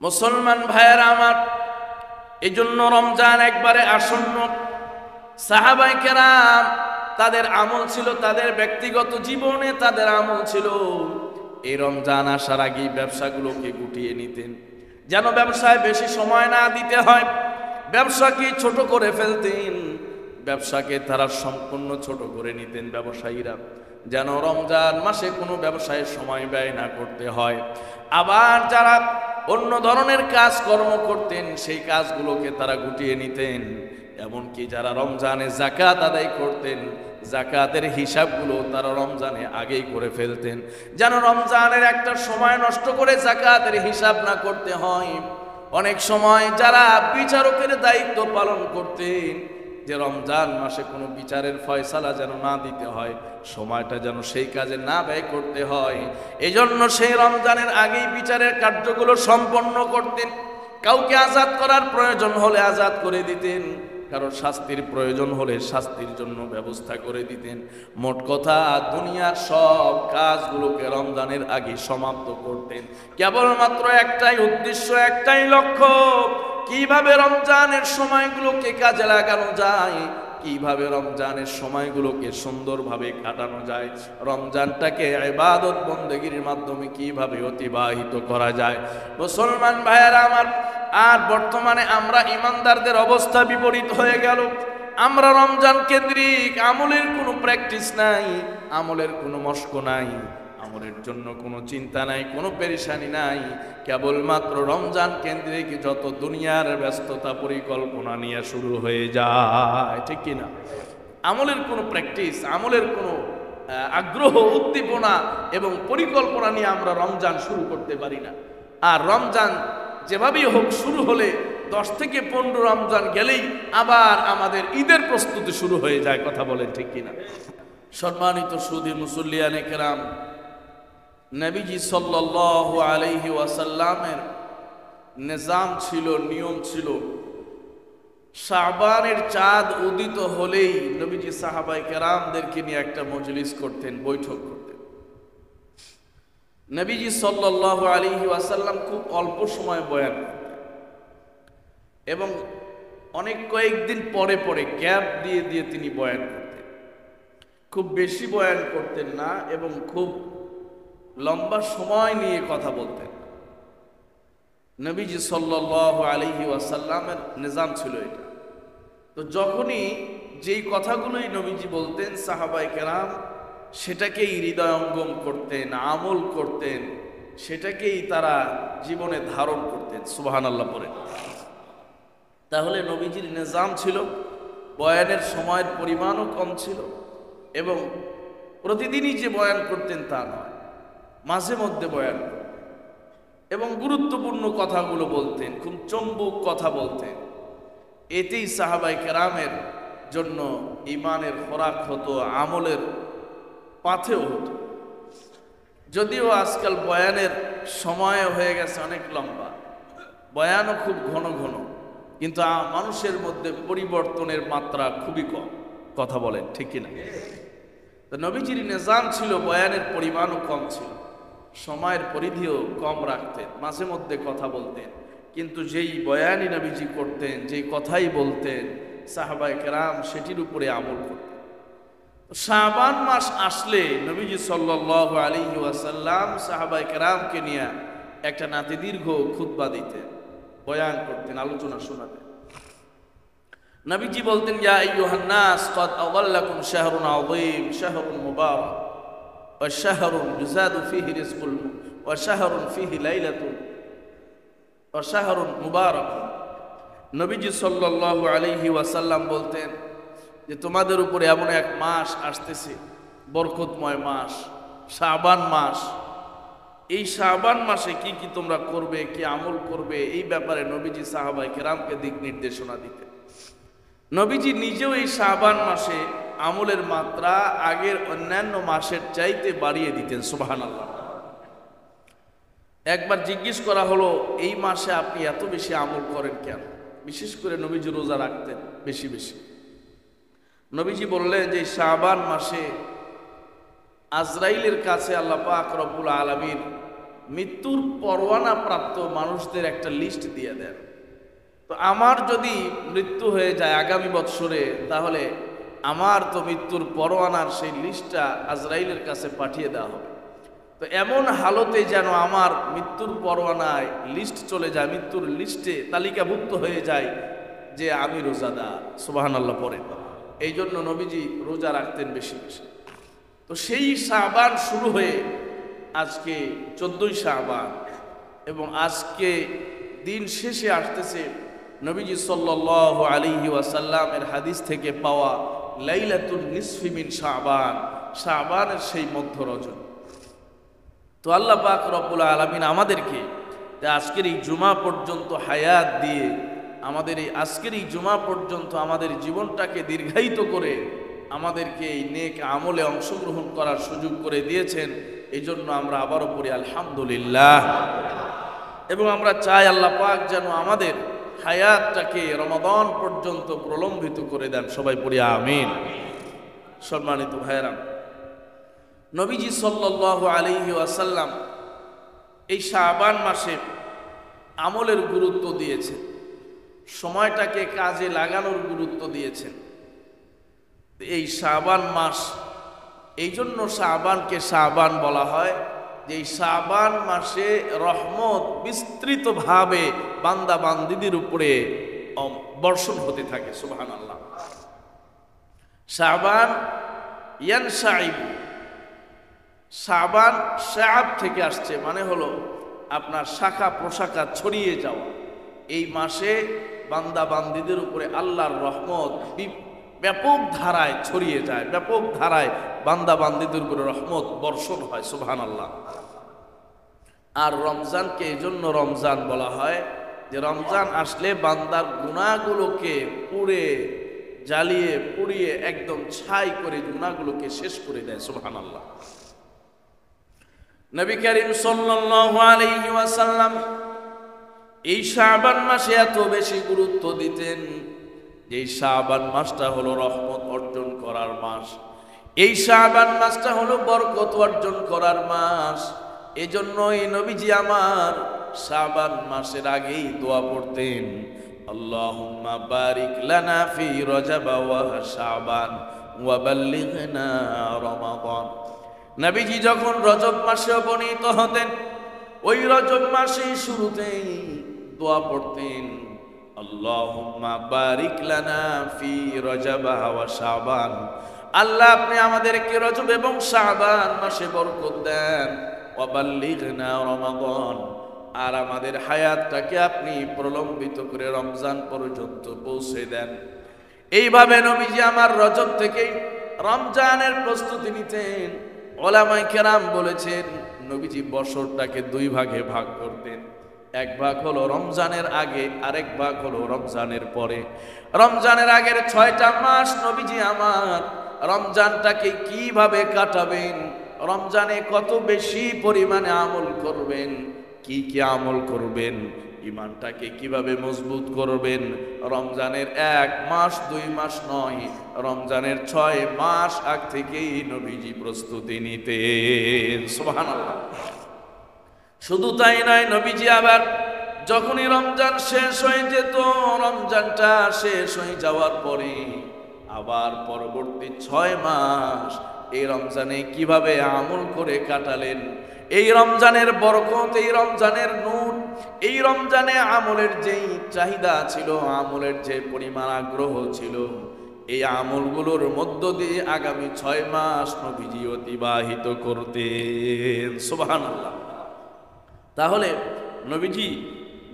মুসলমান ভাইয়েরা আমার, এই জন্য রমজান একবারে আসন্ন। সাহাবায়ে কেরাম তাদের আমল ছিল, তাদের ব্যক্তিগত জীবনে তাদের আমল ছিল এই রমজান আসার আগেই ব্যবসাগুলোকে গুটিয়ে নিতেন, যেন ব্যবসায় বেশি সময় না দিতে হয়। ব্যবসাকে ছোট করে ফেলতেন, ব্যবসাকে তারা সম্পূর্ণ ছোট করে নিতেন ব্যবসায়ীরা, যেন রমজান মাসে কোনো ব্যবসায় সময় ব্যয় না করতে হয়। আবার যারা অন্য ধরনের কাজকর্ম করতেন সেই কাজগুলোকে তারা গুটিয়ে নিতেন। এমনকি যারা রমজানে যাকাত আদায় করতেন, যাকাতের হিসাবগুলো তারা রমজানে আগেই করে ফেলতেন, যেন রমজানের একটা সময় নষ্ট করে যাকাতের হিসাব না করতে হয়। অনেক সময় যারা বিচারকের দায়িত্ব পালন করতেন, যে রমজান মাসে কোনো বিচারের ফয়সালা যেন না দিতে হয়, সময়টা যেন সেই কাজে না ব্যয় করতে হয়, এজন্য সেই রমজানের আগেই বিচারের কার্যগুলো সম্পন্ন করতেন। কাউকে আজাদ করার প্রয়োজন হলে আজাদ করে দিতেন, কারণ শাস্তির প্রয়োজন হলে শাস্তির জন্য ব্যবস্থা করে দিতেন। মোট কথা দুনিয়ার সব কাজগুলোকে রমজানের আগে সমাপ্ত করতেন। কেবলমাত্র একটাই উদ্দেশ্য, একটাই লক্ষ্য, কিভাবে রমজানের সময়গুলোকে কাজে লাগানো যায়, কিভাবে রমজানের সময়গুলোকে সুন্দরভাবে কাটানো যায়, রমজানটাকে ইবাদত বন্দেগীর মাধ্যমে কিভাবে অতিবাহিত করা যায়। মুসলমান ভাইয়েরা আমার, আর বর্তমানে আমরা ইমানদারদের অবস্থা বিপরীত হয়ে গেল। আমরা রমজান কেন্দ্রিক, আমলের কোনো প্র্যাকটিস নাই, আমলের কোনো মস্ক নাই, আমলের জন্য কোনো চিন্তা নাই, কোনো পেরেশানি নাই। কেবলমাত্র রমজান কেন্দ্রিক যত দুনিয়ার ব্যস্ততা পরিকল্পনা নিয়ে শুরু হয়ে যায়, ঠিক কিনা? আমলের কোনো প্র্যাকটিস, আমলের কোনো আগ্রহ, উদ্দীপনা এবং পরিকল্পনা নিয়ে আমরা রমজান শুরু করতে পারি না। আর রমজান যেভাবেই হোক শুরু হলে 10 থেকে 15 রমজান গেলেই আবার আমাদের ঈদের প্রস্তুতি শুরু হয়ে যায়। কথা বলেন ঠিক কিনা? সম্মানিত সুধী মুসল্লিয়ানে কেরাম, নবীজি সাল্লাল্লাহু আলাইহি ওয়াসাল্লামের নিজাম ছিল, নিয়ম ছিল, শাবানের চাঁদ উদিত হলেই নবীজি সাহাবায়ে কেরামদেরকে নিয়ে একটা মজলিস করতেন, বৈঠক করতেন। নবীজি সাল্লাল্লাহু আলাইহি ওয়াসাল্লাম খুব অল্প সময় বয়ান করতেন এবং অনেক কয়েকদিন পরে পরে গ্যাপ দিয়ে দিয়ে তিনি বয়ান করতেন। খুব বেশি বয়ান করতেন না এবং খুব লম্বা সময় নিয়ে কথা বলতেন। নবীজি সাল্লাল্লাহু আলাইহি ওয়াসাল্লামের নিজাম ছিল এটা। তো যখনই যেই কথাগুলোই নবীজি বলতেন, সাহাবায়ে কেরাম সেটাকেই হৃদয়ঙ্গম করতেন, আমল করতেন, সেটাকেই তারা জীবনে ধারণ করতেন। সুবহানাল্লাহ পড়ে। তাহলে নবীজির নিজাম ছিল, বয়ানের সময়ের পরিমাণও কম ছিল এবং প্রতিদিনই যে বয়ান করতেন তা নয়, মাঝে মধ্যে বয়ান এবং গুরুত্বপূর্ণ কথাগুলো বলতেন, খুব চম্বুক কথা বলতেন। এতেই সাহাবায়ে কেরামের জন্য ঈমানের খোরাক হতো, আমলের পাথেও হতো। যদিও আজকাল বয়ানের সময় হয়ে গেছে অনেক লম্বা, বয়ানও খুব ঘন ঘন, কিন্তু মানুষের মধ্যে পরিবর্তনের মাত্রা খুবই কম। কথা বলেন ঠিক কিনা? তো নবীজির নিজাম ছিল, বয়ানের পরিমাণও কম ছিল, সময়ের পরিধিও কম রাখতেন, মাঝে মধ্যে কথা বলতেন, কিন্তু যেই বয়ানই নবীজি করতেন, যেই কথাই বলতেন, সাহাবায়ে কেরাম সেটির উপরে আমল করতেন। শাবান মাস আসলে নবীজি সাল্লাল্লাহু আলাইহি ওয়াসাল্লাম সাহাবায়ে কেরামকে নিয়ে একটা নাতিদীর্ঘ খুতবা দিতেন, বয়ান করতেন, আলোচনা শোনাতেন। নবীজি বলতেন, ইয়া আইয়ুহান নাস ক্বাদ আযাল্লাকুম শাহরুন আযীম শাহরুন মুবারাক ওয়া শাহরুন ইউযাদু ফীহি রিজকুল ওয়া শাহরুন ফীহি লাইলাতুন ওয়া শাহরুন মুবারাক। নবীজি সাল্লাল্লাহু আলাইহি ওয়াসাল্লাম বলতেন যে তোমাদের উপরে এমন এক মাস আসতেছে, বরকতময় মাস, শাবান মাস। এই শাবান মাসে কি কি তোমরা করবে, কি আমল করবে, এই ব্যাপারে নবীজি সাহাবায়ে কেরামকে দিক নির্দেশনা দিতেন। নবীজি নিজেও এই শাবান মাসে আমলের মাত্রা আগের অন্যান্য মাসের চাইতে বাড়িয়ে দিতেন। সুবহানাল্লাহ। একবার জিজ্ঞেস করা হলো, এই মাসে আপনি এত বেশি আমল করেন কেন? বিশেষ করে নবীজি রোজা রাখতেন বেশি বেশি। নবীজি বললেন যে শাবান মাসে আজরাইলের কাছে আল্লাহ পাক রব্বুল আলামিন মৃত্যুর পরোয়ানা প্রাপ্ত মানুষদের একটা লিস্ট দিয়ে দেন। তো আমার যদি মৃত্যু হয়ে যায় আগামী বৎসরে, তাহলে আমার তো মৃত্যুর পরোয়ানার সেই লিস্টটা আজরাইলের কাছে পাঠিয়ে দেওয়া হবে। তো এমন হালতে যেন আমার মৃত্যুর পরোয়ানায় লিস্ট চলে যায়, মৃত্যুর লিস্টে তালিকাভুক্ত হয়ে যায় যে আমি রোজাদার। সুবহানাল্লাহ পড়েন। এই জন্য নবীজি রোজা রাখতেন বেশি বেশি। তো সেই শাবান শুরু হয়ে আজকে 14ই শাবান, এবং আজকে দিন শেষে আসতেছে নবীজি সাল্লাল্লাহু আলাইহি ওয়াসাল্লামের হাদিস থেকে পাওয়া লাইলাতুন নিসফি মিন শাবান, শাবানের সেই মধ্য রজনী। তো আল্লাহ পাক রব্বুল আলামিন আমাদেরকে আজকের এই জুমা পর্যন্ত হায়াত দিয়ে, আমাদের এই আজকের এই জুমা পর্যন্ত আমাদের জীবনটাকে দীর্ঘায়িত করে আমাদেরকে এই নেক আমলে অংশগ্রহণ করার সুযোগ করে দিয়েছেন। এই জন্য আমরা আবারও পড়ি আলহামদুলিল্লাহ। এবং আমরা চাই আল্লাহ পাক যেন আমাদের হায়াতটাকে রমাদান পর্যন্ত প্রলম্বিত করে দেন। সবাই পড়ি আমিন। সম্মানিত ভাইরা, নবীজি সাল্লাল্লাহু আলাইহি ওয়াসাল্লাম এই শাবান মাসে আমলের গুরুত্ব দিয়েছেন, সময়টাকে কাজে লাগানোর গুরুত্ব দিয়েছেন। এই শাবান মাস, এই জন্য শাবানকে শাবান বলা হয় যে এই শাবান মাসে রহমত বিস্তৃতভাবে বান্দা বান্দিদের উপরে বর্ষণ হতে থাকে। সুবহানাল্লাহ। শাবান ইয়ানশাইব, শাবান শাআব থেকে আসছে, মানে হলো আপনার শাখা প্রশাখা ছড়িয়ে যাওয়া। এই মাসে বান্দা বান্দিদের উপরে আল্লাহর রহমত ব্যাপক ধারায় ছড়িয়ে যায়, ব্যাপক ধারায় বান্দা বান্দিদের উপরে রহমত বর্ষণ হয়। সুবহানাল্লাহ। আর রমজানকে এই জন্য রমজান বলা হয় যে রমজান আসলে বান্দার গুনাহগুলোকে পুড়ে জ্বালিয়ে পুড়িয়ে একদম ছাই করে গুনাহগুলোকে শেষ করে দেয়। সুবহানাল্লাহ। নবী করিম সাল্লাল্লাহু আলাইহি ওয়াসাল্লাম এই শাবান মাসে এত বেশি গুরুত্ব দিতেন। এই শাবান মাসটা হলো রহমত অর্জন করার মাস, এই শাবান মাসটা হলো বরকত অর্জন করার মাস। এজন্য এই নবীজি আমার শাবান মাসের আগেই দোয়া পড়তেন, আল্লাহুম্মা বারিক লানা ফি রজব ওয়া শাবান ওয়া বাল্লিগনা রমাদান। নবীজি যখন রজব মাসে উপনীত হতেন, ওই রজব মাসের শুরুতেই দোয়া পড়তেন, আল্লাহুম্মা বারিক লানা ফি রজব ওয়া শাবান। আল্লাহ আপনি আমাদেরকে রজব এবং শাবান মাসে বরকত দেন, ওয়া বাল্লিগনা রমাদান, আর আমাদের হায়াতটাকে আপনি প্রলম্বিত করে রমজান পর্যন্ত পৌঁছে দেন। এইভাবে নবীজি আমার রজব থেকে রমজানের প্রস্তুতি নিতেন। ওলামায়ে কেরাম বলেছেন নবীজি বছরটাকে দুই ভাগে ভাগ করতেন, এক ভাগ হলো রমজানের আগে, আরেক ভাগ হলো রমজানের পরে। রমজানের আগের 6টা মাস নবীজি আমার রমজানটাকে কিভাবে কাটাবেন, রমজানে কত বেশি পরিমাণে আমল করবেন, কি কি আমল করবেন, ইমানটাকে কিভাবে মজবুত করবেন, রমজানের 1 মাস 2 মাস নয়, রমজানের 6 মাস আগ থেকেই নবীজি প্রস্তুতি নিতেন। সুবহানাল্লাহ। শুধু তাই নয়, নবীজি আবার যখনই রমজান শেষ হয়ে যেত, রমজানটা শেষ হয়ে যাওয়ার পরে আবার পরবর্তী 6 মাস এই রমজানে কিভাবে আমল করে কাটালেন, এই রমজানের বরকত, এই রমজানের নূর, এই রমজানে আমলের যেই চাহিদা ছিল, আমলের যে পরিমাণ আগ্রহ ছিল, এই আমলগুলোর মধ্য দিয়ে আগামী 6 মাস নবীজি অতিবাহিত করতেন। সুবহানাল্লাহ। তাহলে নবীজি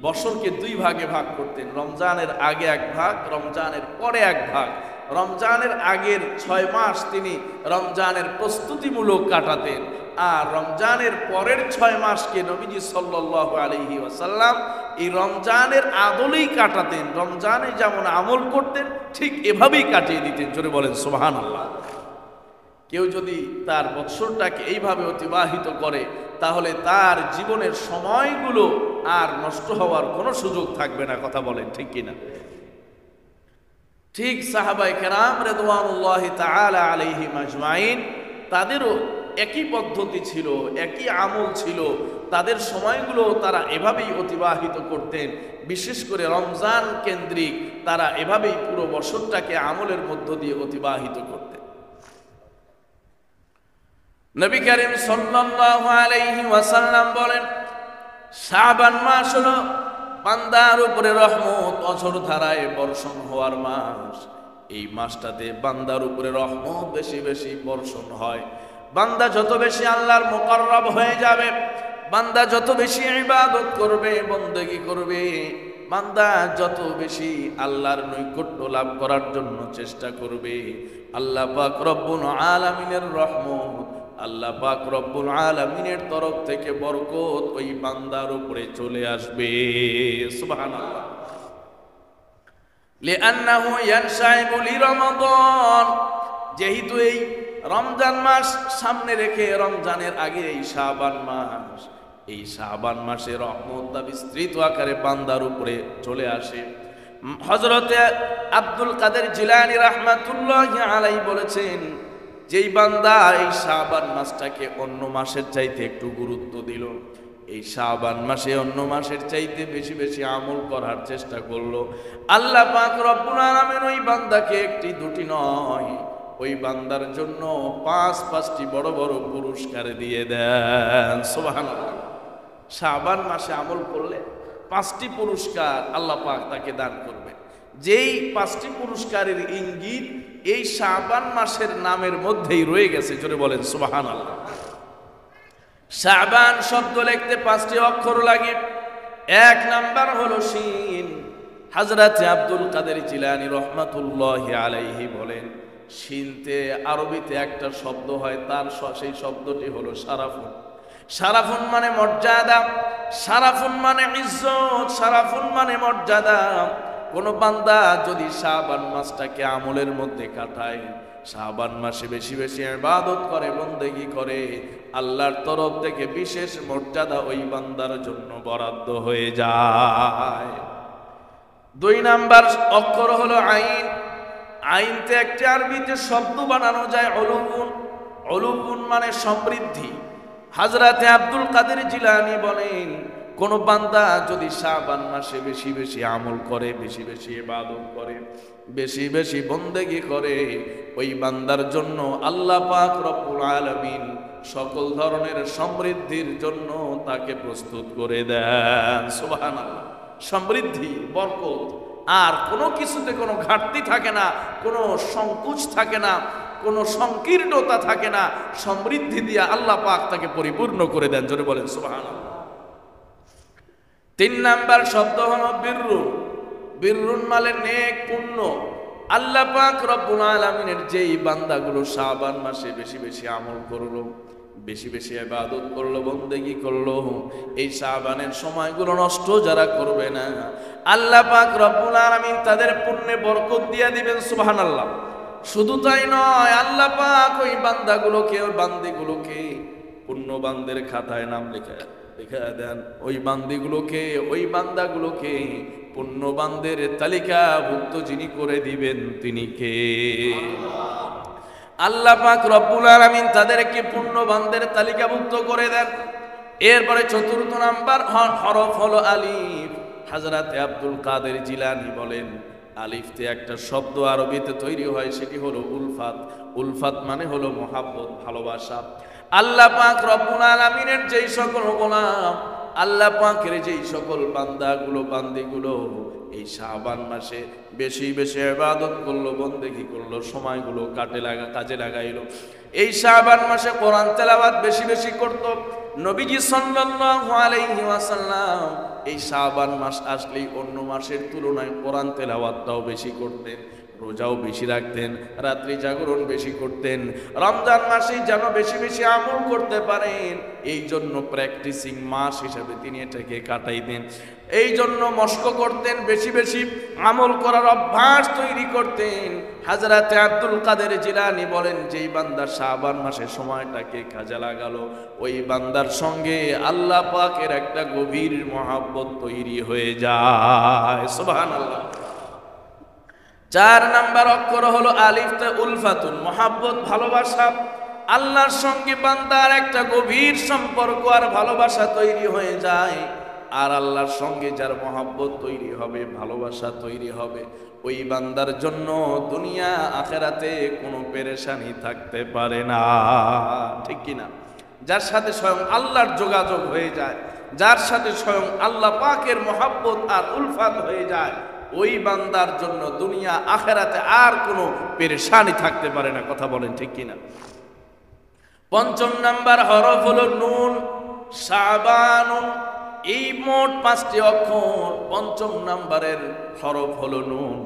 বছরকে 2 ভাগে ভাগ করতেন, রমজানের আগে 1 ভাগ, রমজানের পরে 1 ভাগ। রমজানের আগের 6 মাস তিনি রমজানের প্রস্তুতিমূলক কাটাতেন, আর রমজানের পরের 6 মাসকে নবীজি সাল্লাল্লাহু আলাইহি ওয়াসাল্লাম এই রমজানের আদলেই কাটাতেন। রমজানে যেমন আমল করতেন ঠিক এভাবেই কাটিয়ে দিতেন। জোরে বলেন সুবহানাল্লাহ। কেউ যদি তার বৎসরটাকে এইভাবে অতিবাহিত করে, তাহলে তার জীবনের সময়গুলো আর নষ্ট হওয়ার কোনো সুযোগ থাকবে না। কথা বলেন ঠিক কিনা? ঠিক সাহাবায়ে কেরাম রিদওয়ানুল্লাহি তাআলা আলাইহিম আজমাইন, তাদেরও একই পদ্ধতি ছিল, একই আমল ছিল, তাদের সময়গুলো তারা এভাবেই অতিবাহিত করতেন। বিশেষ করে রমজান কেন্দ্রিক তারা এভাবেই পুরো বছরটাকে আমলের মধ্য দিয়ে অতিবাহিত করতেন। নবী করিম সাল্লাল্লাহু আলাইহি ওয়াসাল্লাম বলেন, শাবান মাস হলো বান্দার উপরে রহমত অঝোর ধারায় বর্ষণ হওয়ার মাস। এই মাসটাতে বান্দার উপরে রহমত বেশি বেশি বর্ষণ হয়। বান্দা যত বেশি আল্লাহর মুকাররব হয়ে যাবে, বান্দা যত বেশি ইবাদত করবে, বন্দেগী করবে, বান্দা যত বেশি আল্লাহর নৈকট্য লাভ করার জন্য চেষ্টা করবে, আল্লাহ পাক রব্বুল আলামিনের রহমত, আল্লাহ পাক রব্বুল আলামিনের তরফ থেকে বরকত ওই বান্দার উপরে চলে আসবে। সুবহানাল্লাহ। লিআন্নাহু ইয়ানশাইবু লিরমাদান, যেহেতু এই রমজান মাস সামনে রেখে রমজানের আগে এই শাবান মাস, এই শাবান মাসে রহমতটা বিস্তৃত আকারে বান্দার উপরে চলে আসে। হযরতে আব্দুল কাদের জিলানী রাহমাতুল্লাহি আলাইহি বলেছেন, যেই বান্দা এই শাবান মাসটাকে অন্য মাসের চাইতে একটু গুরুত্ব দিল, এই শাবান মাসে অন্য মাসের চাইতে বেশি বেশি আমল করার চেষ্টা করলো, আল্লাহ পাক রব্বুল আলামিন ওই বান্দাকে একটি দুটি নয়, ওই বান্দার জন্য পাঁচটি বড় বড় পুরস্কার দিয়ে দেন। সুবহানাল্লাহ। শাবান মাসে আমল করলে 5টি পুরস্কার আল্লাহ পাক তাকে দান করবে। যেই 5টি পুরস্কারের ইঙ্গিত এই শাবান মাসের নামের মধ্যেই রয়ে গেছে। জোরে বলেন সুবহানাল্লাহ। শাবান শব্দ লিখতে 5টি অক্ষর লাগে। 1 নাম্বার হলো শিন। হযরত আব্দুল কাদের জিলানী রাহমাতুল্লাহি আলাইহি বলেন, শিনতে আরবিতে একটা শব্দ হয়, তার সেই শব্দটি হলো শারাফুন। শারাফুন মানে মর্যাদা, শারাফুন মানে ইজ্জত, শারাফুন মানে মর্যাদা। কোন বান্দা যদি শাবান মাসটাকে আমলের মধ্যে কাটায়, শাবান মাসে বেশি বেশি ইবাদত করে, বন্দেগী করে, আল্লাহর তরফ থেকে বিশেষ মর্যাদা ওই বান্দার জন্য বরাদ্দ হয়ে যায়। 2 নাম্বার অক্ষর হলো আইন। আইনতে একটি আরবিতে শব্দ বানানো যায় উলুবুন। উলুবুন মানে সমৃদ্ধি। হযরতে আব্দুল কাদের জিলানী বলেন, কোন বান্দা যদি শাবান মাসে বেশি বেশি আমল করে, বেশি বেশি ইবাদত করে, বেশি বেশি বন্দেগী করে, ওই বান্দার জন্য আল্লাহ পাক রব্বুল আলামিন সকল ধরনের সমৃদ্ধির জন্য তাকে প্রস্তুত করে দেন। সুবহানাল্লাহ। সমৃদ্ধি, বরকত, আর কোনো কিছুতে কোনো ঘাটতি থাকে না, কোনো সংকোচ থাকে না, কোনো সংকীর্ণতা থাকে না। সমৃদ্ধি দিয়ে আল্লাহ পাক তাকে পরিপূর্ণ করে দেন। জোরে বলেন সুবহানাল্লাহ। 3 নাম্বার শব্দ হলো বিররুন। বিররুন মানে নেক, পুণ্য। আল্লাহ পাক রব্বুল আলামিনের যেই বান্দাগুলো শাবান মাসে বেশি বেশি আমল করলো, বেশি বেশি ইবাদত করলো, বন্দেগী করলো, এই শাবানের সময়গুলো নষ্ট যারা করবে না, আল্লাহ পাক রব্বুল আলামিন তাদের পুণ্যে বরকত দিয়ে দিবেন। সুবহানাল্লাহ। শুধু তাই নয়, আল্লাহ পাক ওই বান্দাগুলোকে, ওই বান্দিগুলোকে পুণ্যবানদের খাতায় নাম লেখা দেন। ওই বান্দিগুলোকে, ওই বান্দাগুলোকে পুণ্যবানদের তালিকাভুক্ত যিনি করে দিবেন তিনি কে? আল্লাহ পাক রব্বুল আলামিন তাদেরকে পুণ্যবানদের তালিকাভুক্ত করে দেন। এরপরে 4র্থ নাম্বার হরফ হলো আলিফ। হযরতে আব্দুল কাদের জিলানী বলেন, আলিফতে একটা শব্দ আরবিতে তৈরি হয়, সেটি হলো উলফাত। উলফাত মানে হলো মহাব্বত, ভালোবাসা। আল্লাহ পাক রব্বুল আলামিনের যেই সকল গোলাম, আল্লাহ পাকের যেই সকল বান্দাগুলো, বান্দিগুলো এই শাবান মাসে বেশি বেশি ইবাদত করলো, বন্দেগী করলো, সময়গুলো কাজে লাগাইলো, এই শাবান মাসে কোরআন তেলাওয়াত বেশি বেশি করত। নবীজি সাল্লাল্লাহু আলাইহি ওয়াসাল্লাম এই শাবান মাস আসলেই অন্য মাসের তুলনায় কোরআন তেলাওয়াতটাও বেশি করতেন, রোজাও বেশি রাখতেন, রাত্রি জাগরণ বেশি করতেন। রমজান মাসে যেন বেশি বেশি আমল করতে পারেন, এই জন্য প্র্যাকটিসিং মাস হিসাবে তিনি এটাকে কাটাইতেন। এই জন্য মস্ক করতেন, বেশি বেশি আমল করার অভ্যাস তৈরি করতেন। হযরতে আব্দুল কাদের জিলানী বলেন, যেই বান্দা শাবান মাসে সময়টাকে কাজে লাগালো, ওই বান্দার সঙ্গে আল্লাহ পাকের একটা গভীর মহব্বত তৈরি হয়ে যায়। সুবহানাল্লাহ। 4 নাম্বার অক্ষর হলো আলিফ, তে উলফাতুন, মহাব্বত, ভালোবাসা। আল্লাহর সঙ্গে বান্দার একটা গভীর সম্পর্ক আর ভালোবাসা তৈরি হয়ে যায়। আর আল্লাহর সঙ্গে যার মহব্বত তৈরি হবে, ভালোবাসা তৈরি হবে, ওই বান্দার জন্য দুনিয়া আখেরাতে কোনো পেরেশানি থাকতে পারে না। ঠিক কিনা? যার সাথে স্বয়ং আল্লাহর যোগাযোগ হয়ে যায়, যার সাথে স্বয়ং আল্লাহ পাকের মহব্বত আর উলফাত হয়ে যায়, ওই বান্দার জন্য দুনিয়া আখেরাতে আর কোনো পেরেশানি থাকতে পারে না। কথা বলেন ঠিক কিনা? পঞ্চম নাম্বার হরফ হলো নুন, শাবানুন। এই মোট 5টি অক্ষর, পঞ্চম নাম্বারের হরফ হলো নুন।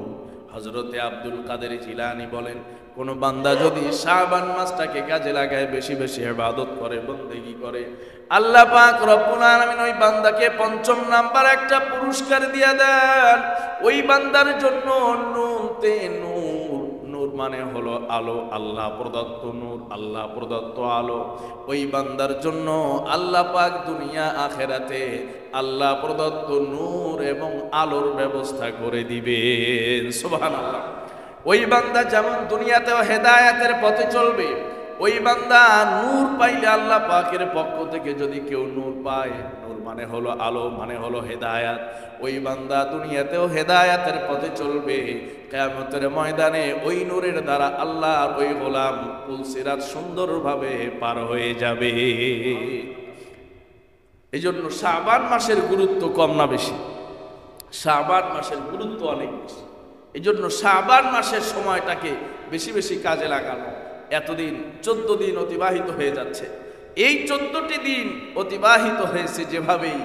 হযরতে আব্দুল কাদের জিলানী বলেন, কোন বান্দা যদি শাবান মাসটাকে কাজে লাগায়, বেশি বেশি ইবাদত করে, বন্দেগী করে, আল্লাহ পাক রব্বুল আলামিন ওই বান্দাকে পঞ্চম নাম্বার একটা পুরস্কার দিয়ে দেন। ওই বান্দার জন্য নুনতে নূর, নূর মানে হলো আলো, আল্লাহ প্রদত্ত নূর, আল্লাহ প্রদত্ত আলো। ওই বান্দার জন্য আল্লাহ পাক দুনিয়া আখেরাতে আল্লাহ প্রদত্ত নূর এবং আলোর ব্যবস্থা করে দিবেন। সুবহানাল্লাহ। ওই বান্দা যেমন দুনিয়াতেও হেদায়েতের পথে চলবে, ওই বান্দা নূর পাইলে আল্লাহ পাকের পক্ষ থেকে যদি কেউ নূর পায়, নূর মানে হলো আলো, মানে হলো হেদায়াত, ওই বান্দা দুনিয়াতেও হেদায়াতের পথে চলবে। কিয়ামতের ময়দানে ওই নূরের দ্বারা আল্লাহর ওই গোলাম পুলসিরাত সুন্দরভাবে পার হয়ে যাবে। এই জন্য শাবান মাসের গুরুত্ব কম না বেশি? শাবান মাসের গুরুত্ব অনেক বেশি। এই জন্য শাবান মাসের সময়টাকে বেশি বেশি কাজে লাগানো। এতদিন 14 দিন অতিবাহিত হয়ে যাচ্ছে। এই 14টি দিন অতিবাহিত হয়েছে যেভাবেই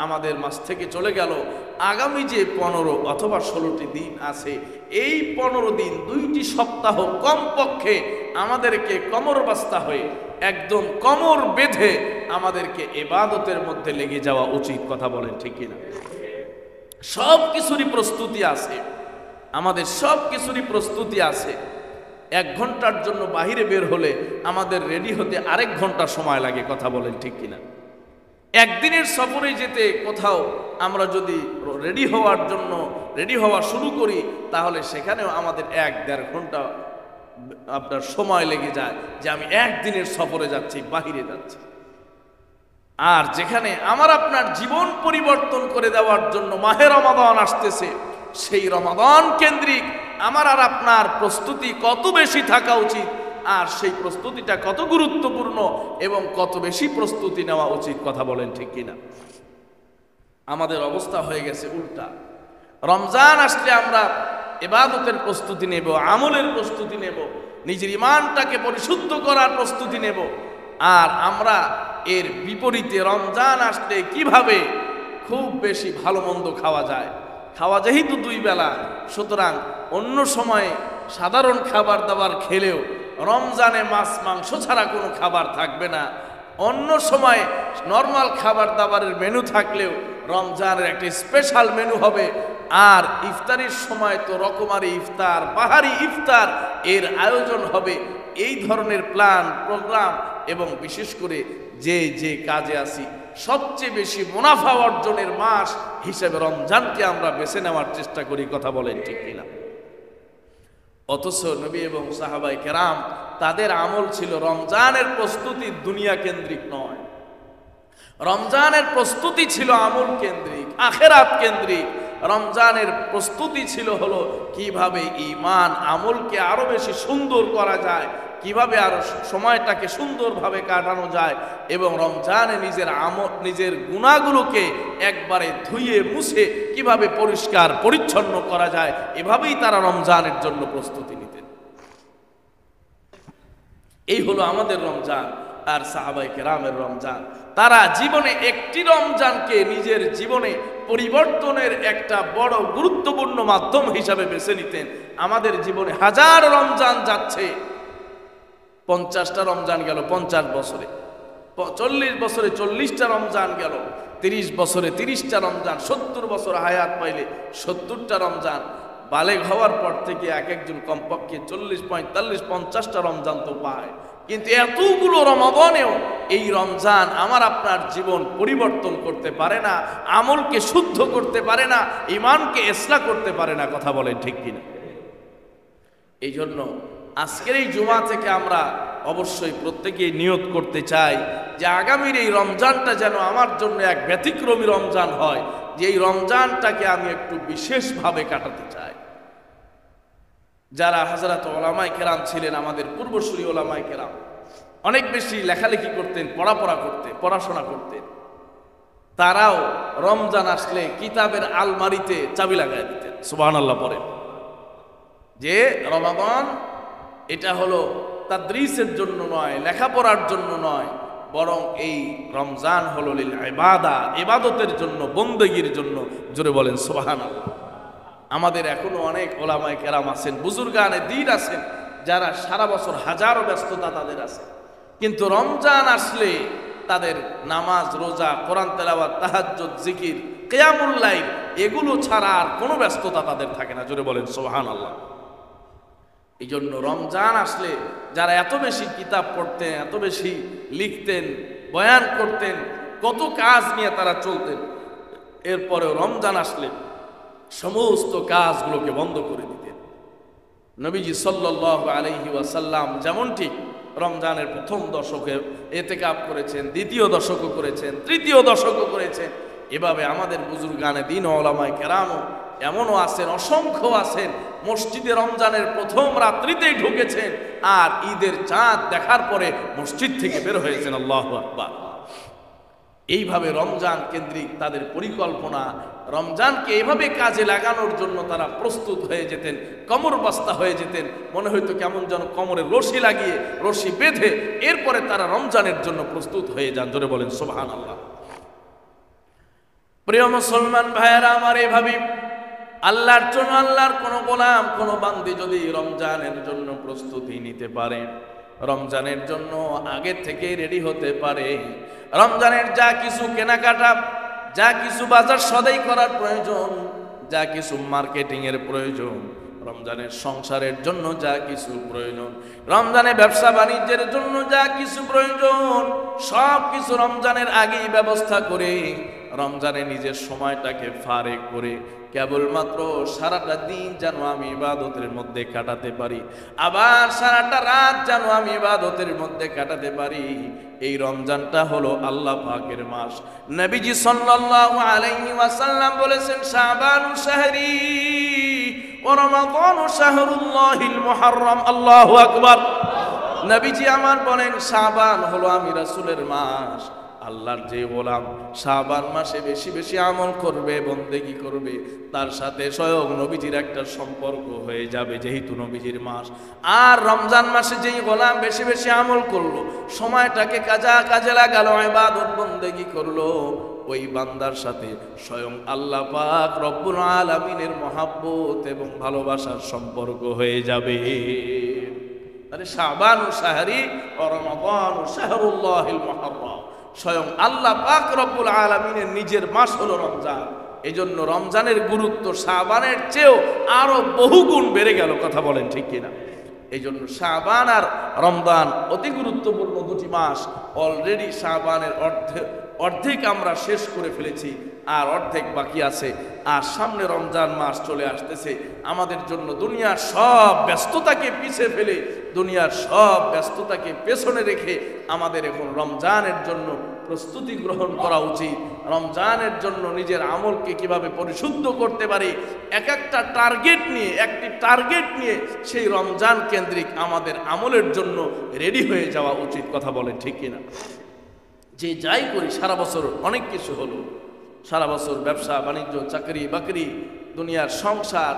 আমাদের মাস থেকে চলে গেল, আগামী যে 15 অথবা 16টি দিন আছে, এই 15 দিন 2টি সপ্তাহ কমপক্ষে আমাদেরকে কমরবাস্তা হয়ে, একদম কমর বেঁধে আমাদেরকে ইবাদতের মধ্যে লেগে যাওয়া উচিত। কথা বলেন ঠিক কিনা? সব কিছুরই প্রস্তুতি আছে, আমাদের সব কিছুরই প্রস্তুতি আছে। 1 ঘন্টার জন্য বাহিরে বের হলে আমাদের রেডি হতে আরেক ঘন্টা সময় লাগে। কথা বলেন ঠিক কিনা? একদিনের সফরে যেতে কোথাও আমরা যদি রেডি হওয়া শুরু করি, তাহলে সেখানেও আমাদের 1-1.5 ঘন্টা আপনার সময় লেগে যায় যে আমি একদিনের সফরে যাচ্ছি, বাহিরে যাচ্ছি। আর যেখানে আমার আপনার জীবন পরিবর্তন করে দেওয়ার জন্য মাহে রমাদান আসতেছে, সেই রমাদান কেন্দ্রিক আমার আর আপনার প্রস্তুতি কত বেশি থাকা উচিত, আর সেই প্রস্তুতিটা কত গুরুত্বপূর্ণ এবং কত বেশি প্রস্তুতি নেওয়া উচিত। কথা বলেন ঠিক কিনা? আমাদের অবস্থা হয়ে গেছে উল্টা। রমজান আসলে আমরা ইবাদতের প্রস্তুতি নেব, আমলের প্রস্তুতি নেব, নিজের ঈমানটাকে পরিশুদ্ধ করার প্রস্তুতি নেব। আর আমরা এর বিপরীতে রমজান আসলে কিভাবে খুব বেশি ভালো মন্দ খাওয়া যায়, খাওয়া যেহেতু 2 বেলা, সুতরাং অন্য সময়ে সাধারণ খাবার দাবার খেলেও রমজানে মাছ মাংস ছাড়া কোনো খাবার থাকবে না। অন্য সময় নর্মাল খাবার দাবারের মেনু থাকলেও রমজানের একটা স্পেশাল মেনু হবে। আর ইফতারির সময় তো রকমারি ইফতার, বাহারি ইফতার এর আয়োজন হবে। এই ধরনের প্ল্যান প্রোগ্রাম, এবং বিশেষ করে যে কাজে আসি, সবচেয়ে বেশি মুনাফা অর্জনের মাস হিসেবে রমজানকে আমরা বেছে নেওয়ার চেষ্টা করি। কথা বলেন ঠিক কিনা? অথচ নবী এবং সাহাবায়ে কেরাম তাদের আমল ছিল রমজানের প্রস্তুতি দুনিয়া কেন্দ্রিক নয়, রমজানের প্রস্তুতি ছিল আমল কেন্দ্রিক, আখেরাত কেন্দ্রিক। রমজানের প্রস্তুতি ছিল হলো কিভাবে ঈমান আমলকে আরো বেশি সুন্দর করা যায়, কিভাবে আরো সময়টাকে সুন্দরভাবে কাটানো যায়, এবং রমজানে নিজের গুনাহগুলোকে একবারে ধুয়ে মুছে কিভাবে পরিষ্কার পরিচ্ছন্ন করা যায়। এভাবেই তারা রমজানের জন্য প্রস্তুতি নিতেন। এই হলো আমাদের রমজান আর সাহাবায়ে কেরামের রমজান। তারা জীবনে একটি রমজানকে নিজের জীবনে পরিবর্তনের একটা বড় গুরুত্বপূর্ণ মাধ্যম হিসাবে বেছে নিতেন। আমাদের জীবনে হাজার রমজান যাচ্ছে, 50টা রমজান গেল 50 বছরে, 40 বছরে 40টা রমজান গেল, 30 বছরে 30টা রমজান, 70 বছর হায়াত পাইলে 70টা রমজান। বালেগ হওয়ার পর থেকে একজন কমপক্ষে 40, 45, 50টা রমজান তো পায়। কিন্তু এতগুলো রমাদানেও এই রমজান আমার আপনার জীবন পরিবর্তন করতে পারে না, আমলকে শুদ্ধ করতে পারে না, ঈমানকে ইসলাহ করতে পারে না। কথা বলেন ঠিক কিনা? এই জন্য আজকের এই জুমা থেকে আমরা অবশ্যই প্রত্যেকেই নিয়ত করতে চাই যে আগামীর এই রমজানটা যেন আমার জন্য এক ব্যতিক্রমী রমজান হয়, যে এই রমজানটাকে আমি একটু বিশেষভাবে কাটাতে চাই। যারা হযরত উলামায়ে কেরাম ছিলেন, আমাদের পূর্বসূরি উলামায়ে কেরাম, অনেক বেশি লেখালেখি করতেন, পড়াশোনা করতেন, তারাও রমজান আসলে কিতাবের আলমারিতে চাবি লাগাই দিতেন। সুবহানাল্লাহ পড়েন যে রমাদান এটা হলো তাদরিসের জন্য নয়, লেখাপড়ার জন্য নয়, বরং এই রমজান হলো লিল ইবাদা, ইবাদতের জন্য, বন্দেগীর জন্য। জোরে বলেন সুবহানাল্লাহ। আমাদের এখনো অনেক ওলামায়ে কেরাম আছেন, বুজুর্গানে দ্বীন আছেন, যারা সারা বছর হাজারো ব্যস্ততা তাদের আছে, কিন্তু রমজান আসলে তাদের নামাজ, রোজা, কোরআন তেলাওয়াত, তাহাজ্জুদ, জিকির, কিয়ামুল লাইল এগুলো ছাড়া আর কোনো ব্যস্ততা তাদের থাকে না। জোরে বলেন সুবহানাল্লাহ। এই জন্য রমজান আসলে যারা এত বেশি কিতাব পড়তেন, এত বেশি লিখতেন, বয়ান করতেন, কত কাজ নিয়ে তারা চলতেন, এরপরেও রমজান আসলে সমস্ত কাজগুলোকে বন্ধ করে দিতেন। নবীজি সাল্লাল্লাহু আলাইহি ওয়াসাল্লাম যেমন ঠিক রমজানের প্রথম দশকে ইতিকাফ করেছেন, দ্বিতীয় দশকও করেছেন, তৃতীয় দশকও করেছেন, এভাবে আমাদের বুজুর্গানে দ্বীন ও উলামায়ে কেরামও এমনও আছেন, অসংখ্য আছেন, মসজিদে রমজানের প্রথম রাত্রিতেই ঢুকেছেন আর ঈদের চাঁদ দেখার পরে মসজিদ থেকে বের হয়েছেন। আল্লাহু আকবার। এইভাবে রমজান কেন্দ্রিক তাদের পরিকল্পনা, রমজানকে এইভাবে কাজে লাগানোর জন্য তারা প্রস্তুত হয়ে যেতেন, কমর বস্তা হয়ে যেতেন, মনে হইতো কেমন যেন কোমরে রশি লাগিয়ে, রশি বেঁধে এরপরে তারা রমজানের জন্য প্রস্তুত হয়ে যান। জোরে বলেন সুবহানাল্লাহ। প্রিয় মুসলমান ভাইয়েরা আমার, এভাবে আল্লাহর জন্য, আল্লাহর কোন গোলাম, কোন বান্দি যদি রমজানের জন্য প্রস্তুতি নিতে পারে, রমজানের জন্য আগে থেকে রেডি হতে পারে, রমজানের যা কিছু কেনাকাটা, যা কিছু বাজার সদাই করার প্রয়োজন, যা কিছু মার্কেটিং এর প্রয়োজন, রমজানের সংসারের জন্য যা কিছু প্রয়োজন, রমজানে ব্যবসা বাণিজ্যের জন্য যা কিছু প্রয়োজন, সব কিছু রমজানের আগেই ব্যবস্থা করে, রমজানে নিজের সময়টাকে ফারেক করে কেবলমাত্র সারাটা দিন যেন আমি ইবাদতের মধ্যে কাটাতে পারি, আবার সারাটা রাত যেন আমি ইবাদতের মধ্যে কাটাতে পারি, এই রমজানটা হলো আল্লাহ পাকের মাস। নবীজি সাল্লাল্লাহু আলাইহি ওয়াসাল্লাম বলেছেন, শাবানু শাহরি ওয়া রমাদানু শাহরুল্লাহিল মুহাররম। আল্লাহু আকবার। নবীজি আমার বলেন, শাবান হলো আমি রাসূলের মাস, আল্লাহর যে গোলাম শাবান মাসে বেশি বেশি আমল করবে, বন্দেগী করবে, তার সাথে স্বয়ং নবীজির একটা সম্পর্ক হয়ে যাবে, যেহেতু নবীজির মাস। আর রমজান মাসে যেই গোলাম বেশি বেশি আমল করলো, সময়টাকে কাজে লাগালো, ইবাদত বন্দেগী করলো, ওই বান্দার সাথে স্বয়ং আল্লাহ পাক রব্বুল আলামিনের মহাব্বত এবং ভালোবাসার সম্পর্ক হয়ে যাবে। তাহলে শাবানু শাহরি ওয়া রমাদানু শাহরুল্লাহিল মুহাররম, স্বয়ং আল্লাহ পাক রব্বুল আলামিনের নিজের মাস হলো রমজান। এজন্য রমজানের গুরুত্ব শাবানের চেয়েও আরো বহুগুণ বেড়ে গেল। কথা বলেন ঠিক কিনা? এই জন্য শাবান আর রমজান অতি গুরুত্বপূর্ণ দুটি মাস। অলরেডি শাবানের অর্ধেক আমরা শেষ করে ফেলেছি, আর অর্ধেক বাকি আছে, আর সামনে রমজান মাস চলে আসতেছে। আমাদের জন্য দুনিয়ার সব ব্যস্ততাকে পিছে ফেলে, দুনিয়ার সব ব্যস্ততাকে পেছনে রেখে আমাদের এখন রমজানের জন্য প্রস্তুতি গ্রহণ করা উচিত। রমজানের জন্য নিজের আমলকে কিভাবে পরিশুদ্ধ করতে পারি, একটা টার্গেট নিয়ে সেই রমজান কেন্দ্রিক আমাদের আমলের জন্য রেডি হয়ে যাওয়া উচিত। কথা বলেন ঠিক কিনা? যে যাই করি, সারা বছর অনেক কিছু হলো, সারা বছর ব্যবসা বাণিজ্য, চাকরি বাকরি, দুনিয়ার সংসার,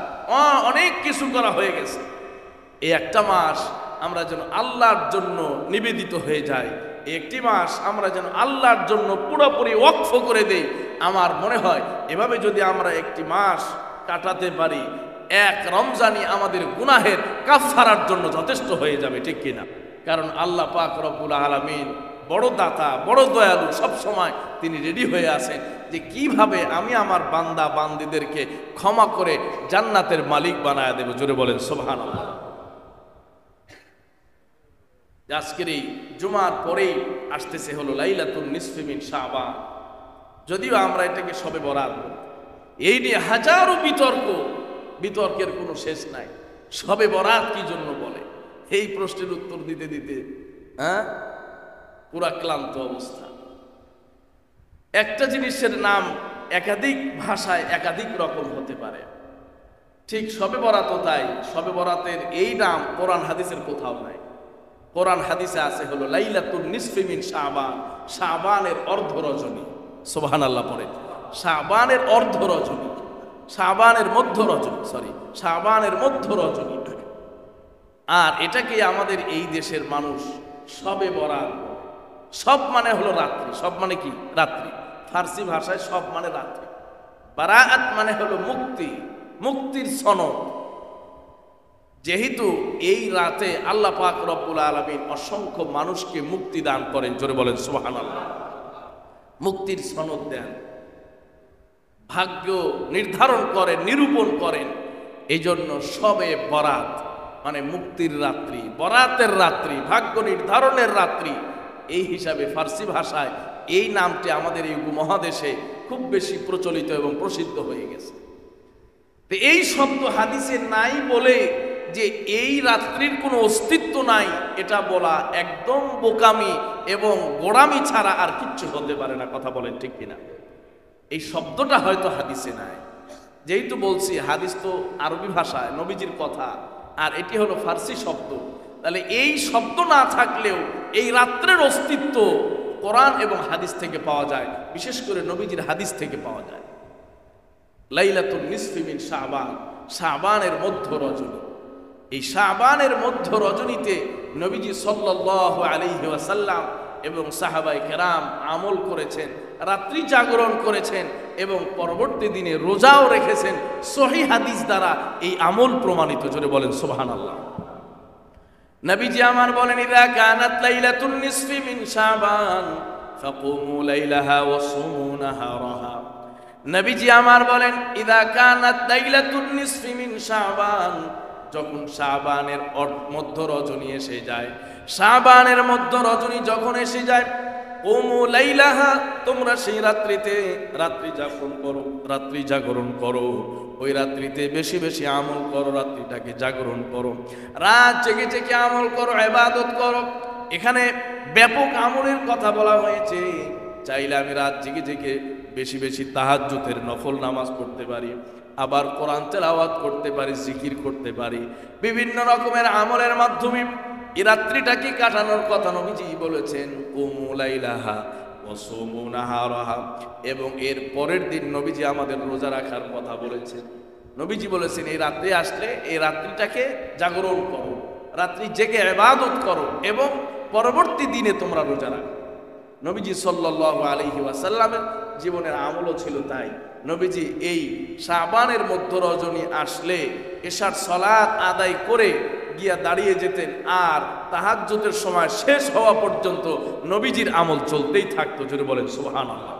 অনেক কিছু করা হয়ে গেছে। এই একটা মাস আমরা যেন আল্লাহর জন্য নিবেদিত হয়ে যাই, একটি মাস আমরা যেন আল্লাহর জন্য পুরোপুরি ওয়াকফ করে দেই। আমার মনে হয় এভাবে যদি আমরা একটি মাস কাটাতে পারি, এক রমজানই আমাদের গুনাহের কাফারার জন্য যথেষ্ট হয়ে যাবে। ঠিক কিনা? কারণ আল্লাহ পাক রব্বুল আলামিন বড় দাতা, বড় দয়ালু, সব সময় তিনি রেডি হয়ে আছেন যে কিভাবে আমি আমার বান্দা বান্দীদেরকে ক্ষমা করে জান্নাতের মালিক বানায় দেব। জোরে বলেন সুবহানাল্লাহ। আজকের এই জুমার পরেই আসতেছে হলো লাইলাতুন নিসফি মিন শাবান। যদিও আমরা এটাকে শবে বরাত বলি, এই নিয়ে হাজারো বিতর্কের কোনো শেষ নাই। শবে বরাত কি জন্য বলে, এই প্রশ্নের উত্তর দিতে দিতে হ্যাঁ, পুরা ক্লান্ত অবস্থা। একটা জিনিসের নাম একাধিক ভাষায় একাধিক রকম হতে পারে, ঠিক শবে বরাতও তাই। শবে বরাতের এই নাম কোরআন হাদিসের কোথাও নাই। কোরআন হাদিসে আছে হলো লাইলাতুন নিসফি মিন শাবান, শাবানের অর্ধ রজনী। সুবহানাল্লাহ পড়ে, শাবানের অর্ধ রজনী, শাবানের মধ্য রজনী, শাবানের মধ্য রজনী। আর এটাকে আমাদের এই দেশের মানুষ শবে বরাত, সব মানে হলো রাত্রি, সব মানে কি রাত্রি, ফার্সি ভাষায় সব মানে রাত্রি। বারাআত মানে হলো মুক্তি, মুক্তির সনদ। যেহেতু এই রাতে আল্লাহ পাক রব্বুল আলামিন অসংখ্য মানুষকে মুক্তি দান করেন, জোরে বলেন সুবহানাল্লাহ, মুক্তির সনদ দেন, ভাগ্য নির্ধারণ করেন, নিরূপণ করেন। এই জন্য শবে বরাত মানে মুক্তির রাত্রি, বরাতের রাত্রি, ভাগ্য নির্ধারণের রাত্রি। এই হিসাবে ফার্সি ভাষায় এই নামটি আমাদের এই উপমহাদেশে খুব বেশি প্রচলিত এবং প্রসিদ্ধ হয়ে গেছে। তো এই শব্দ হাদিসে নাই বলে যে এই রাত্রির কোনো অস্তিত্ব নাই, এটা বলা একদম বোকামি এবং গোড়ামি ছাড়া আর কিচ্ছু হতে পারে না। কথা বলেন ঠিক কিনা? এই শব্দটা হয়তো হাদিসে নাই, যেহেতু বলছি হাদিস তো আরবি ভাষায় নবীজির কথা, আর এটি হলো ফার্সি শব্দ। তাহলে এই শব্দ না থাকলেও এই রাত্রের অস্তিত্ব কোরআন এবং হাদিস থেকে পাওয়া যায়, বিশেষ করে নবীজির হাদিস থেকে পাওয়া যায়। লাইলাতুন নিসফি মিন শাবান, শাবানের মধ্য রজনী। এই শাবানের মধ্য রজনীতে নবীজি সাল্লাল্লাহু আলাইহি ওয়াসাল্লাম এবং সাহাবায়ে কেরাম আমল করেছেন, রাত্রি জাগরণ করেছেন এবং পরবর্তী দিনে রোজাও রেখেছেন। সহিহ হাদিস দ্বারা এই আমল প্রমাণিত। জোরে বলেন সুবহানাল্লাহ। নবীজি আমার বলেন, ইযা কানাত লাইলাতুন নিসফি মিন শাবান ফাকুমু লাইলাহা ওয়া সুমু নাহারাহা। নবীজি আমার বলেন, ইযা কানাত লাইলাতুন নিসফি মিন শাবান, যখন শাবানের মধ্য রজনী এসে যায়, শাবানের মধ্য রজনী যখন এসে যায়, কুমু লাইলাহা, তোমরা সেই রাত্রিতে রাত্রি যাপন করো, রাত্রি জাগরণ করো। ওই রাত্রিতে বেশি বেশি আমল করো, রাত্রিটাকে জাগরণ করো, রাত জেগে জেগে আমল করো, ইবাদত করো। এখানে ব্যাপক আমলের কথা বলা হয়েছে। চাইলে আমি রাত জেগে জেগে বেশি বেশি তাহাজ্জুদের নফল নামাজ পড়তে পারি, আবার কোরআন তেলাওয়াত করতে পারি, জিকির করতে পারি, বিভিন্ন রকমের আমলের মাধ্যমে এই রাত্রিটাকে কাটানোর কথা নবীজি বলেছেন। কুমু লাইলাহা ওয়া সুমু নাহারাহা। এবং এর পরের দিন নবীজি আমাদের রোজা রাখার কথা বলেছেন। নবীজি বলেছেন, এই রাত্রি আসলে এই রাত্রিটাকে জাগরণ করো, রাত্রি জেগে ইবাদত করো এবং পরবর্তী দিনে তোমরা রোজা রাখো। নবীজি সাল্লাল্লাহু আলাইহি ওয়াসাল্লামের জীবনের আমলও ছিল তাই। নবীজি এই শাবানের মধ্য রজনী আসলে এশার সালাত আদায় করে গিয়া দাঁড়িয়ে যেতেন, আর তাহাজ্জুদের সময় শেষ হওয়া পর্যন্ত নবীজির আমল চলতেই থাকতো। জোরে বলেন সুবহানাল্লাহ।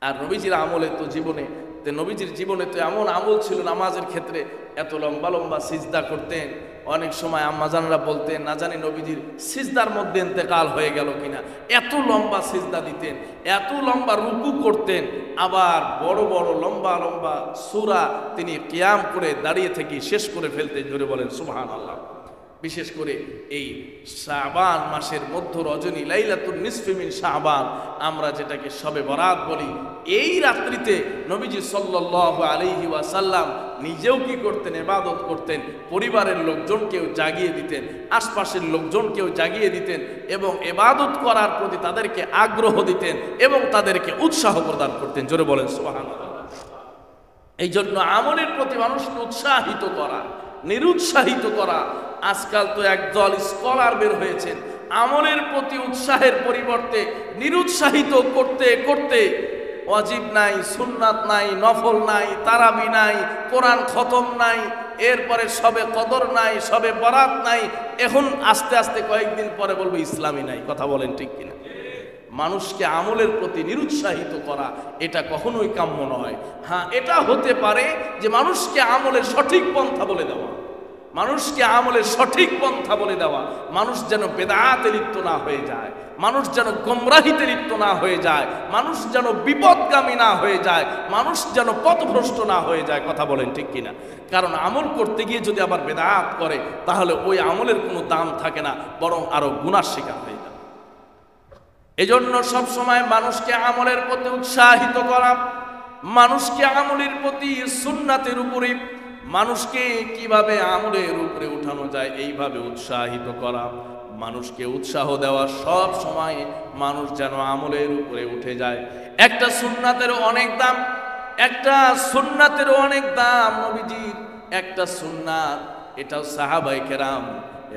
আর নবীজির আমলে তো নবীজির জীবনে তো এমন আমল ছিল, নামাজের ক্ষেত্রে এত লম্বা লম্বা সিজদা করতেন। অনেক সময় আম্মাজানরা বলতেন, না জানি নবীজির সিজদার মধ্যে ইন্তেকাল হয়ে গেল কিনা, এত লম্বা সিজদা দিতেন, এত লম্বা রুকু করতেন, আবার বড় বড় লম্বা লম্বা সূরা তিনি কিয়াম করে দাঁড়িয়ে থেকে শেষ করে ফেলতেন। জোরে বলেন সুবহানাল্লাহ। বিশেষ করে এই শাবান মাসের মধ্য রজনী, লাইলাতুন নিসফি মিন শাবান, আমরা যেটাকে শবে বরাত বলি, এই রাত্রিতে নবীজি সাল্লাল্লাহু আলাইহি ওয়াসাল্লাম নিজেও কি করতেন? ইবাদত করতেন, পরিবারের লোকজনকেও জাগিয়ে দিতেন, আশপাশের লোকজনকেও জাগিয়ে দিতেন এবং ইবাদত করার প্রতি তাদেরকে আগ্রহ দিতেন এবং তাদেরকে উৎসাহ প্রদান করতেন। জোরে বলেন সুবহানাল্লাহ। এই জন্য আমলের প্রতি মানুষকে উৎসাহিত করা, নিরুৎসাহিত করা। আজকাল তো একদল স্কলার বের হয়েছেন, আমলের প্রতি উৎসাহের পরিবর্তে নিরুৎসাহিত করতে করতে ওয়াজিব নাই, সুন্নাত নাই, নফল নাই, তারাবি নাই, কোরআন খতম নাই, এরপরে সবে কদর নাই, সবে বরাত নাই, এখন আস্তে আস্তে কয়েকদিন পরে বলবে ইসলামই নাই। কথা বলেন ঠিক কিনা? মানুষকে আমলের প্রতি নিরুৎসাহিত করা এটা কখনোই কাম্য নয়। হ্যাঁ, এটা হতে পারে যে মানুষকে আমলের সঠিক পন্থা বলে দেওয়া, মানুষকে আমলের সঠিক পন্থা বলে দেওয়া, মানুষ যেন বেদাতে লিপ্ত না হয়ে যায়, মানুষ যেন গোমরাহিতে লিপ্ত না হয়ে যায়, মানুষ যেন বিপদগামী না হয়ে যায়, মানুষ যেন পথভ্রষ্ট না হয়ে যায়। কথা বলেন ঠিক কিনা? কারণ আমল করতে গিয়ে যদি আবার বেদাত করে তাহলে ওই আমলের কোনো দাম থাকে না, বরং আরো গুনার শিকার হয়ে যায়। এজন্য সব সময় মানুষকে আমলের প্রতি উৎসাহিত করা, মানুষকে আমলের প্রতি সুন্নাতের উপরে, মানুষকে কিভাবে আমলের উপরে উঠানো যায় এইভাবে উৎসাহিত করা, মানুষকে উৎসাহ দেওয়া, সব সময় মানুষ যেন আমলের উপরে উঠে যায়। একটা সুন্নাতেরও অনেক দাম, একটা সুন্নাতেরও অনেক দাম। নবীজির একটা সুন্নাত, এটাও সাহাবায়ে কেরাম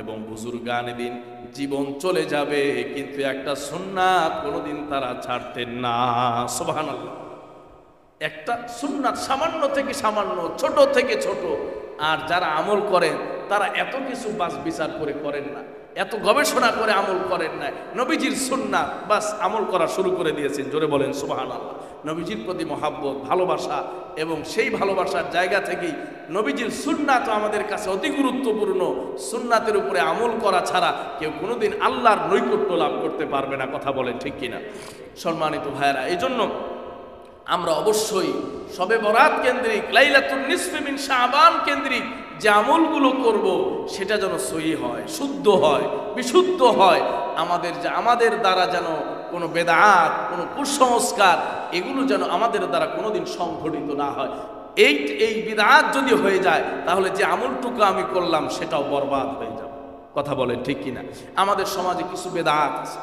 এবং বুজুর্গানে দিন জীবন চলে যাবে কিন্তু একটা সুন্নাত কোনোদিন তারা ছাড়তেন না। সুবহানাল্লাহ। একটা সুন্নাত, সামান্য থেকে সামান্য, ছোট থেকে ছোট। আর যারা আমল করেন তারা এত কিছু বাস বিচার করে করেন না, এত গবেষণা করে আমল করেন না। নবীজির সুন্নাত বাস আমল করা শুরু করে দিয়েছেন। জোরে বলেন সুবহানাল্লাহ। নবীজির প্রতি মহাব্বত, ভালোবাসা, এবং সেই ভালোবাসার জায়গা থেকেই নবীজির সুন্নাত আমাদের কাছে অতি গুরুত্বপূর্ণ। সুন্নাতের উপরে আমল করা ছাড়া কেউ কোনোদিন আল্লাহর নৈকট্য লাভ করতে পারবে না। কথা বলেন ঠিক কিনা? সম্মানিত ভাইয়েরা, এই জন্য আমরা অবশ্যই শবে বরাত কেন্দ্রিক, লাইলাতুন নিসফি মিন শাবান কেন্দ্রিক যে আমলগুলো করব সেটা যেন সহি হয়, শুদ্ধ হয়, বিশুদ্ধ হয়। আমাদের দ্বারা যেন কোনো বেদাত, কোনো কুসংস্কার এগুলো যেন আমাদের দ্বারা কোনোদিন সংঘটিত না হয়। এই বিদআত যদি হয়ে যায় তাহলে যে আমলটুকু আমি করলাম সেটাও বরবাদ হয়ে যাবে। কথা বলেন ঠিক কিনা? আমাদের সমাজে কিছু বেদআত আছে,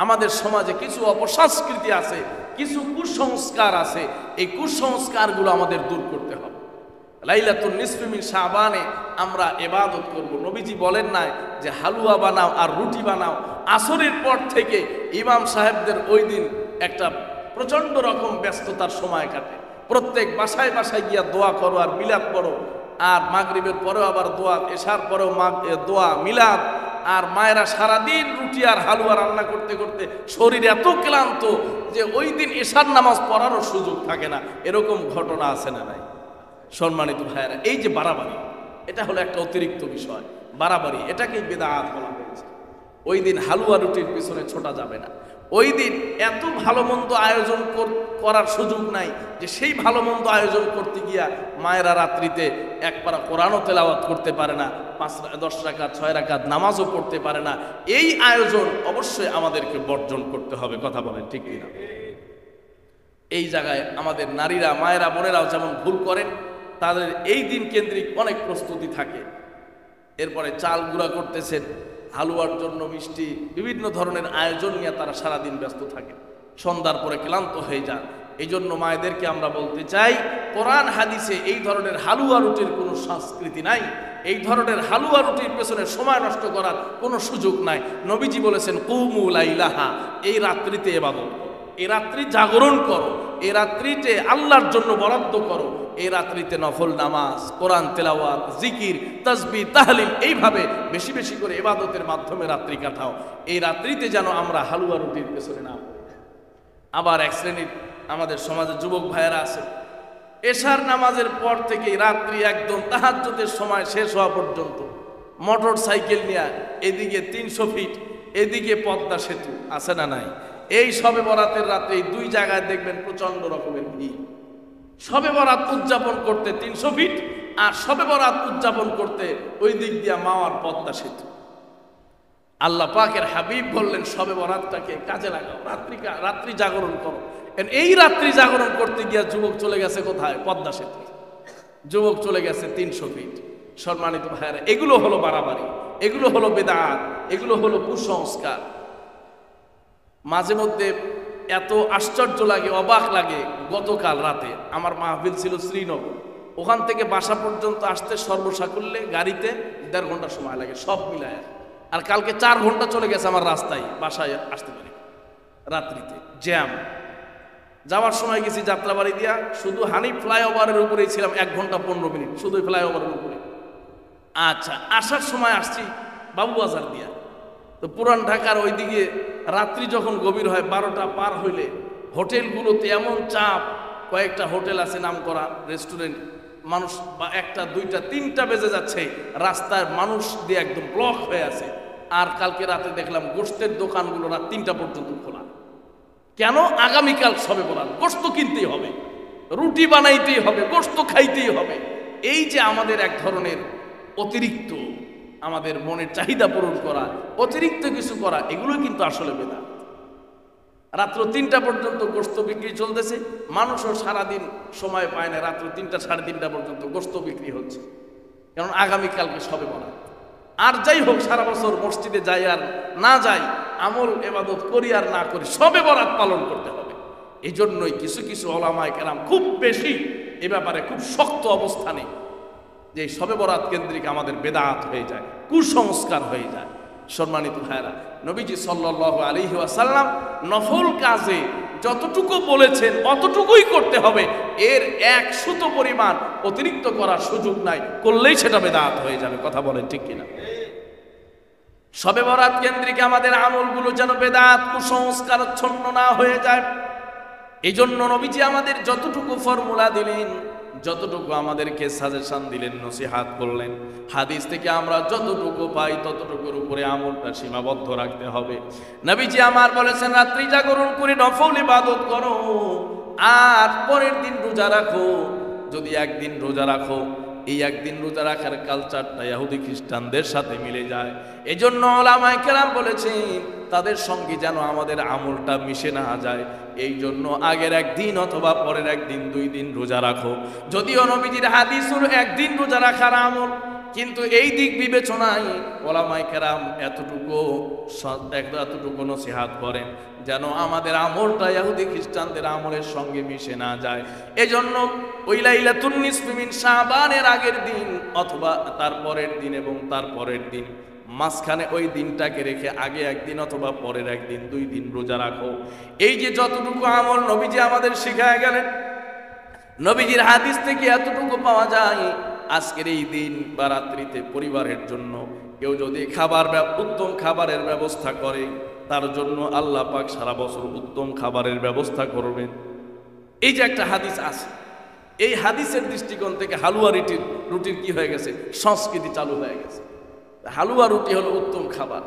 আমাদের সমাজে কিছু অপসংস্কৃতি আছে, কিছু কুসংস্কার আছে। এই কুসংস্কারগুলো আমাদের দূর করতে হবে। লাইলাতুন নিসফি মিন শাবানে আমরা ইবাদত করব। নবীজি বলেন না যে হালুয়া বানাও আর রুটি বানাও। আসরের পর থেকে ইমাম সাহেবদের ওই দিন একটা প্রচণ্ড রকম ব্যস্ততার সময় কাটে। প্রত্যেক বাসায় বাসায় গিয়া দোয়া করো আর মিলাদ পড়ো, আর মাগরিবের পরেও আবার দোয়া, এশার পরেও দোয়া, মিলাদ। আর মায়েরা সারাদিন রুটি আর হালুয়া রান্না করতে করতে শরীর এত ক্লান্ত যে ওই দিন এশার নামাজ পড়ারও সুযোগ থাকে না। এরকম ঘটনা আছে না নাই? সম্মানিত ভাইয়েরা, এই যে বাড়াবাড়ি, এটা হলো একটা অতিরিক্ত বিষয়। বাড়াবাড়ি, এটাকেই বেদাত বলা হয়েছে। ওই দিন হালুয়া রুটির পিছনে ছোটা যাবে না। ওই দিন এত ভালো মন্দ আয়োজন করার সুযোগ নাই যে সেই ভালো মন্দ আয়োজন করতে গিয়া মায়েরা রাত্রিতে এক পারা কোরআনও তেলাওয়াত করতে পারে না, 10 রাকাত 6 রাকাত নামাজও পড়তে পারে না। এই আয়োজন অবশ্যই আমাদেরকে বর্জন করতে হবে। কথা বলেন ঠিক কিনা? এই জায়গায় আমাদের নারীরা, মায়েরা, বোনেরাও যেমন ভুল করেন, তাদের এই দিন কেন্দ্রিক অনেক প্রস্তুতি থাকে। এরপরে চাল গুঁড়া করতেছেন, হালুয়ার জন্য মিষ্টি, বিভিন্ন ধরনের আয়োজন নিয়ে তারা সারাদিন ব্যস্ত থাকে, সন্ধ্যার পরে ক্লান্ত হয়ে যান। এই জন্য মায়েদেরকে আমরা বলতে চাই, কোরআন হাদিসে এই ধরনের হালুয়া রুটির কোনো সংস্কৃতি নাই। এই ধরনের হালুয়া রুটির পেছনে সময় নষ্ট করার কোনো সুযোগ নাই। নবীজি বলেছেন কুমু লাইলাহা, এই রাত্রিতে ইবাদত করো, এই রাত্রি জাগরণ করো, এই রাত্রিতে আল্লাহর জন্য বরাদ্দ করো, এই রাত্রিতে নফল নামাজ, কোরআন তেলাওয়াত, জিকির, তাসবিহ, তাহলিল, এইভাবে বেশি বেশি করে ইবাদতের মাধ্যমে রাত্রি কাটাও। এই রাত্রিতে যেন আমরা হালুয়া রুটির পেছনে না পড়ি। আবার এক শ্রেণীর আমাদের সমাজে যুবক ভাইয়েরা আছে, এশার নামাজের পর থেকে রাত্রি একদম তাহাজ্জুদের সময় শেষ হওয়া পর্যন্ত মোটর সাইকেল নিয়ে এদিকে 300 ফিট, এদিকে পদ্মা সেতু, আছে না নাই? এই শবে বরাতের রাতে এই দুই জায়গায় দেখবেন প্রচন্ড রকমের ভিড়। শবে বরাত উদযাপন করতে 300 ফিট, আর শবে বরাত উদযাপন করতে ওই দিক দিয়া মাওয়ার পদ্মা সেতু। আল্লাহ পাকের হাবিব বললেন শবে বরাতটাকে কাজে লাগাও, রাত্রি জাগরণ করো। এই রাত্রি জাগরণ করতে গিয়া যুবক চলে গেছে কোথায়? পদ্মা সেতু। যুবক চলে গেছে 300 ফিট। সম্মানিত ভাইয়েরা, এগুলো হলো বাড়াবাড়ি, এগুলো হলো বেদাত, এগুলো হলো কুসংস্কার। মাঝে মধ্যে এত আশ্চর্য লাগে, অবাক লাগে। গতকাল রাতে আমার মাহফিল ছিল শ্রীনগর, ওখান থেকে বাসা পর্যন্ত আসতে সর্বসাকুল্যে গাড়িতে 1.5 ঘন্টা সময় লাগে সব মিলায়। আর কালকে 4 ঘন্টা চলে গেছে আমার রাস্তায়, বাসায় আসতে পারি রাত্রিতে, জ্যাম। যাওয়ার সময় গেছি যাত্রাবাড়ি দিয়া, শুধু হানিফ ফ্লাইওভারের উপরেই ছিলাম 1 ঘন্টা 15 মিনিট, শুধু ফ্লাইওভারের উপরে। আচ্ছা, আসার সময় আসছি বাবুবাজার দিয়া। তো পুরান ঢাকার ওইদিকে রাত্রি যখন গভীর হয় 12টা পার হইলে হোটেলগুলোতে এমন চাপ, কয়েকটা হোটেল আছে নাম করা রেস্টুরেন্ট, মানুষ বা 1টা 2টা 3টা বেজে যাচ্ছে, রাস্তায় মানুষ দিয়ে একদম ব্লক হয়ে আছে। আর কালকে রাতে দেখলাম গোশতের দোকানগুলো রাত 3টা পর্যন্ত খোলা। কেন? আগামীকাল শবে বরাত, গোশত কিনতেই হবে, রুটি বানাইতেই হবে, গোশত খাইতেই হবে। এই যে আমাদের এক ধরনের অতিরিক্ত আমাদের মনের চাহিদা পূরণ করা, অতিরিক্ত কিছু করা, এগুলো কিন্তু আসলে বেদাত। রাত্র 3টা পর্যন্ত গোশত বিক্রি চলতেছে, মানুষও সারাদিন সময় পায় না, রাত্র 3টা 3:30 পর্যন্ত গোশত বিক্রি হচ্ছে, কারণ আগামীকালকে শবে বরাত। আর যাই হোক, সারা বছর মসজিদে যাই আর না যাই, আমল ইবাদত করি আর না করি, শবে বরাত পালন করতে হবে। এই জন্যই কিছু কিছু ওলামায়ে কেরাম খুব বেশি এ ব্যাপারে খুব শক্ত অবস্থানে, যে শবে বরাত কেন্দ্রিক আমাদের বেদাত হয়ে যায়, কুসংস্কার হয়ে যায়। সম্মানিত ভাইরা, নবীজি সাল্লাল্লাহু আলাইহি ওয়াসাল্লাম নফল কাজে যতটুকু বলেছেন অতটুকুই করতে হবে, এর 1 সুতো পরিমাণ অতিরিক্ত করার সুযোগ নাই, করলেই সেটা বেদাত হয়ে যাবে। কথা বলেন ঠিক কিনা? শবে বরাত কেন্দ্রিক আমাদের আমলগুলো যেন বেদাত কুসংস্কারচ্ছন্ন না হয়ে যায়, এই জন্য নবীজি আমাদের যতটুকু ফর্মুলা দিলেন, যতটুকু আমাদেরকে সাজেশন দিলেন, নসিহাত করলেন, হাদিস থেকে আমরা যতটুকু পাই ততটুকুর উপরে আমলটা সীমাবদ্ধ রাখতে হবে। নবীজি আমার বলেছেন, রাত্রি জাগরণ করে নফল ইবাদত করো আর পরের দিন রোজা রাখো। যদি একদিন রোজা রাখো, এই একদিন রোজা রাখার কালচারটা ইহুদি খ্রিস্টানদের সাথে মিলে যায়। এজন্য ওলামায়ে কেরাম বলেছেন, তাদের সঙ্গে যেন আমাদের আমলটা মিশে না যায়, এই জন্য আগের একদিন অথবা পরের একদিন 2 দিন রোজা রাখো। যদিও নবীজির হাদিস হলো একদিন রোজা রাখার আমল, কিন্তু এই দিক বিবেচনায় ওলামায়ে কেরাম এতটুকু নসিহাত করেন যেন আমাদের আমলটা ইহুদি খ্রিস্টানদের আমলের সঙ্গে মিশে না যায়। এজন্য ওই লাইলাতুন নিসফি মিন শাবানের আগের দিন অথবা তার পরের দিন এবং তার পরের দিন, মাঝখানে ওই দিনটাকে রেখে আগে একদিন অথবা পরের একদিন 2 দিন রোজা রাখো। এই যে যতটুকু আমল নবীজি আমাদের শিখায় গেলেন, নবীজির হাদিস থেকে এতটুকু পাওয়া যায়। আজকের এই দিন বা রাত্রিতে পরিবারের জন্য কেউ যদি উত্তম খাবারের ব্যবস্থা করে, তার জন্য আল্লাহ পাক সারা বছর উত্তম খাবারের ব্যবস্থা করবেন। এই যে একটা হাদিস আছে, এই হাদিসের দৃষ্টিকোণ থেকে হালুয়া রুটির কি হয়ে গেছে, সংস্কৃতি চালু হয়ে গেছে। হালুয়া রুটি হলো উত্তম খাবার,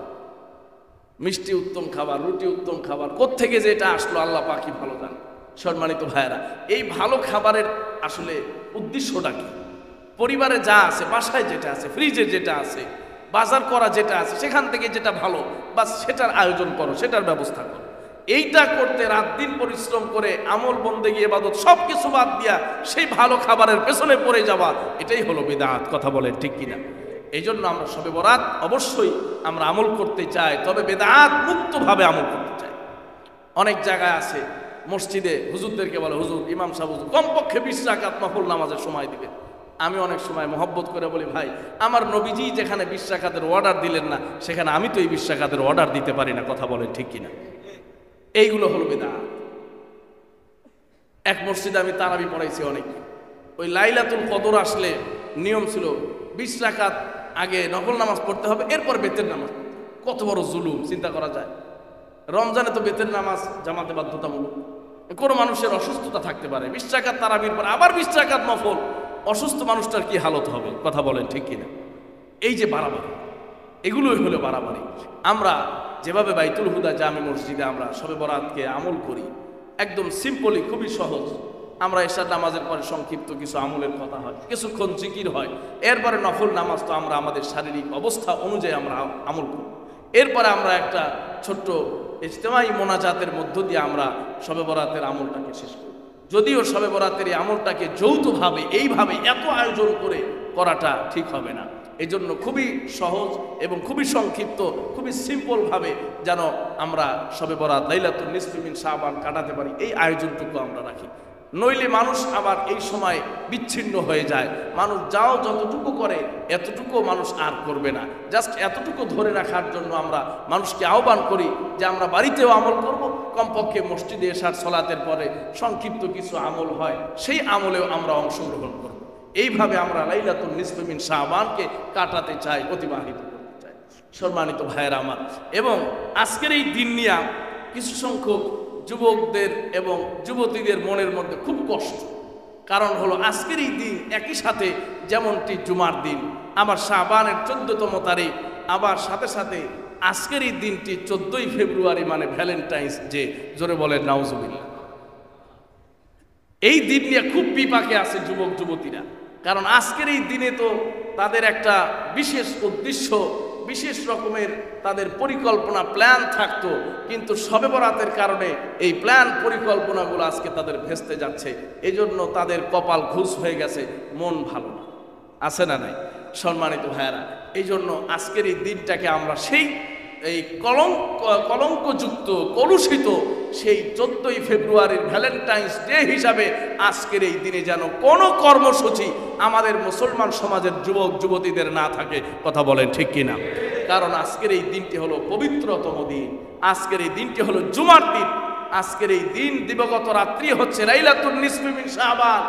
মিষ্টি উত্তম খাবার, রুটি উত্তম খাবার। কোত্থেকে যে এটা আসলো আল্লাহ পাকই ভালো জানে। সম্মানিত ভাইয়েরা, এই ভালো খাবারের আসলে উদ্দেশ্যটা কি? পরিবারে যা আছে, বাসায় যেটা আছে, ফ্রিজে যেটা আছে, বাজার করা যেটা আছে, সেখান থেকে যেটা ভালো বাস সেটার আয়োজন করো, সেটার ব্যবস্থা করো। এইটা করতে রাত দিন পরিশ্রম করে আমল বন্দেগী ইবাদত সব কিছু বাদ দিয়া সেই ভালো খাবারের পেছনে পড়ে যাওয়া, এটাই হলো বিদআত। কথা বলেন ঠিক কিনা? এই জন্য আমরা শবে বরাত অবশ্যই আমরা আমল করতে চাই, তবে বিদআত মুক্তভাবে আমল করতে চাই। অনেক জায়গায় আছে মসজিদে হুজুরদেরকে বলে, হুজুর ইমাম সাহেব হুজুর কমপক্ষে 20 রাকাত নফল নামাজের সময় দিবেন। আমি অনেক সময় মহব্বত করে বলি, ভাই আমার নবীজি যেখানে 20 রাকাতের অর্ডার দিলেন না, সেখানে আমি তো এই 20 রাকাতের অর্ডার দিতে পারি না। কথা বলেন ঠিক কিনা? এইগুলো হলো বিদআত। এক মসজিদে আমি তারাবি পড়াইছি অনেক, ওই লাইলাতুল কদর আসলে নিয়ম ছিল 20 রাকাত আগে নফল নামাজ পড়তে হবে, এরপর বেতের নামাজ। কত বড় জুলুম চিন্তা করা যায়। রমজানে তো বেতের নামাজ জামাতে বাধ্যতামূলক, কোনো মানুষের অসুস্থতা থাকতে পারে, 20 রাকাত তারাবির পর আবার 20 রাকাত নফল, অসুস্থ মানুষটার কি হালত হবে? কথা বলেন ঠিক কিনা? এই যে বাড়াবাড়ি, এগুলোই হলো বাড়াবাড়ি। আমরা যেভাবে বাইতুল হুদা জামে মসজিদে আমরা শবে বরাতকে আমল করি, একদম সিম্পলি, খুবই সহজ। আমরা এশার নামাজের পরে সংক্ষিপ্ত কিছু আমলের কথা হয়, কিছুক্ষণ জিকির হয়, এরপরে নফল নামাজ তো আমরা আমাদের শারীরিক অবস্থা অনুযায়ী আমরা আমল করি। এরপরে আমরা একটা ছোট্ট ইজতেমাই মোনাজাতের মধ্য দিয়ে আমরা শবে বরাতের আমলটাকে শেষ করি। যদিও শবে বরাতের এই আমলটাকে যৌথভাবে এইভাবে এত আয়োজন করে করাটা ঠিক হবে না। এই জন্য খুবই সহজ এবং খুবই সংক্ষিপ্ত, খুবই সিম্পলভাবে যেন আমরা শবে বরাত লাইলাতুন নিসফি মিন শাবান কাটাতে পারি, এই আয়োজনটুকু আমরা রাখি। নইলে মানুষ আবার এই সময় বিচ্ছিন্ন হয়ে যায়। মানুষ যাও যতটুকু করে এতটুকু মানুষ আর করবে না। জাস্ট এতটুকু ধরে রাখার জন্য আমরা মানুষকে আহ্বান করি যে আমরা বাড়িতেও আমল করব, কমপক্ষে মসজিদে এশার সলাতের পরে সংক্ষিপ্ত কিছু আমল হয়, সেই আমলেও আমরা অংশগ্রহণ করব। এইভাবে আমরা লাইলাতুন নিসফি মিন শাবানকে কাটাতে চাই, অতিবাহিত করতে চাই। সম্মানিত ভাইয়েরা আমার, এবং আজকের এই দিন নিয়ে কিছু সংখ্যক যুবকদের এবং যুবতীদের মনের মধ্যে খুব কষ্ট। কারণ হলো আজকের এই দিন একই সাথে যেমনটি জুমার দিন, আবার শাবানের 14তম তারিখ, আবার সাথে সাথে আজকের এই দিনটি 14ই ফেব্রুয়ারি মানে ভ্যালেন্টাইন্স ডে। জোরে বলেন নাউজুবিল্লাহ। এই দিন নিয়ে খুব বিপাকে আছে যুবক যুবতীরা, কারণ আজকের এই দিনে তো তাদের একটা বিশেষ উদ্দেশ্য, বিশেষ রকমের তাদের পরিকল্পনা প্ল্যান থাকতো, কিন্তু শবে বরাতের কারণে এই প্ল্যান পরিকল্পনাগুলো আজকে তাদের ভেস্তে যাচ্ছে। এই জন্য তাদের কপাল ঘুষ হয়ে গেছে, মন ভালো না, আছে না নাই? সম্মানিত ভাইয়েরা, এই জন্য আজকের এই দিনটাকে আমরা সেই এই কলঙ্কযুক্ত কলুষিত সেই 14ই ফেব্রুয়ারির ভ্যালেন্টাইন্স ডে হিসাবে আজকের এই দিনে যেন কোনো কর্মসূচি আমাদের মুসলমান সমাজের যুবক যুবতীদের না থাকে। কথা বলেন ঠিক কিনা? কারণ আজকের এই দিনটি হলো পবিত্রতম দিন, আজকের এই দিনটি হলো জুমার দিন, আজকের এই দিন দিবগত রাত্রি হচ্ছে লাইলাতুন নিসফি মিন শাবান।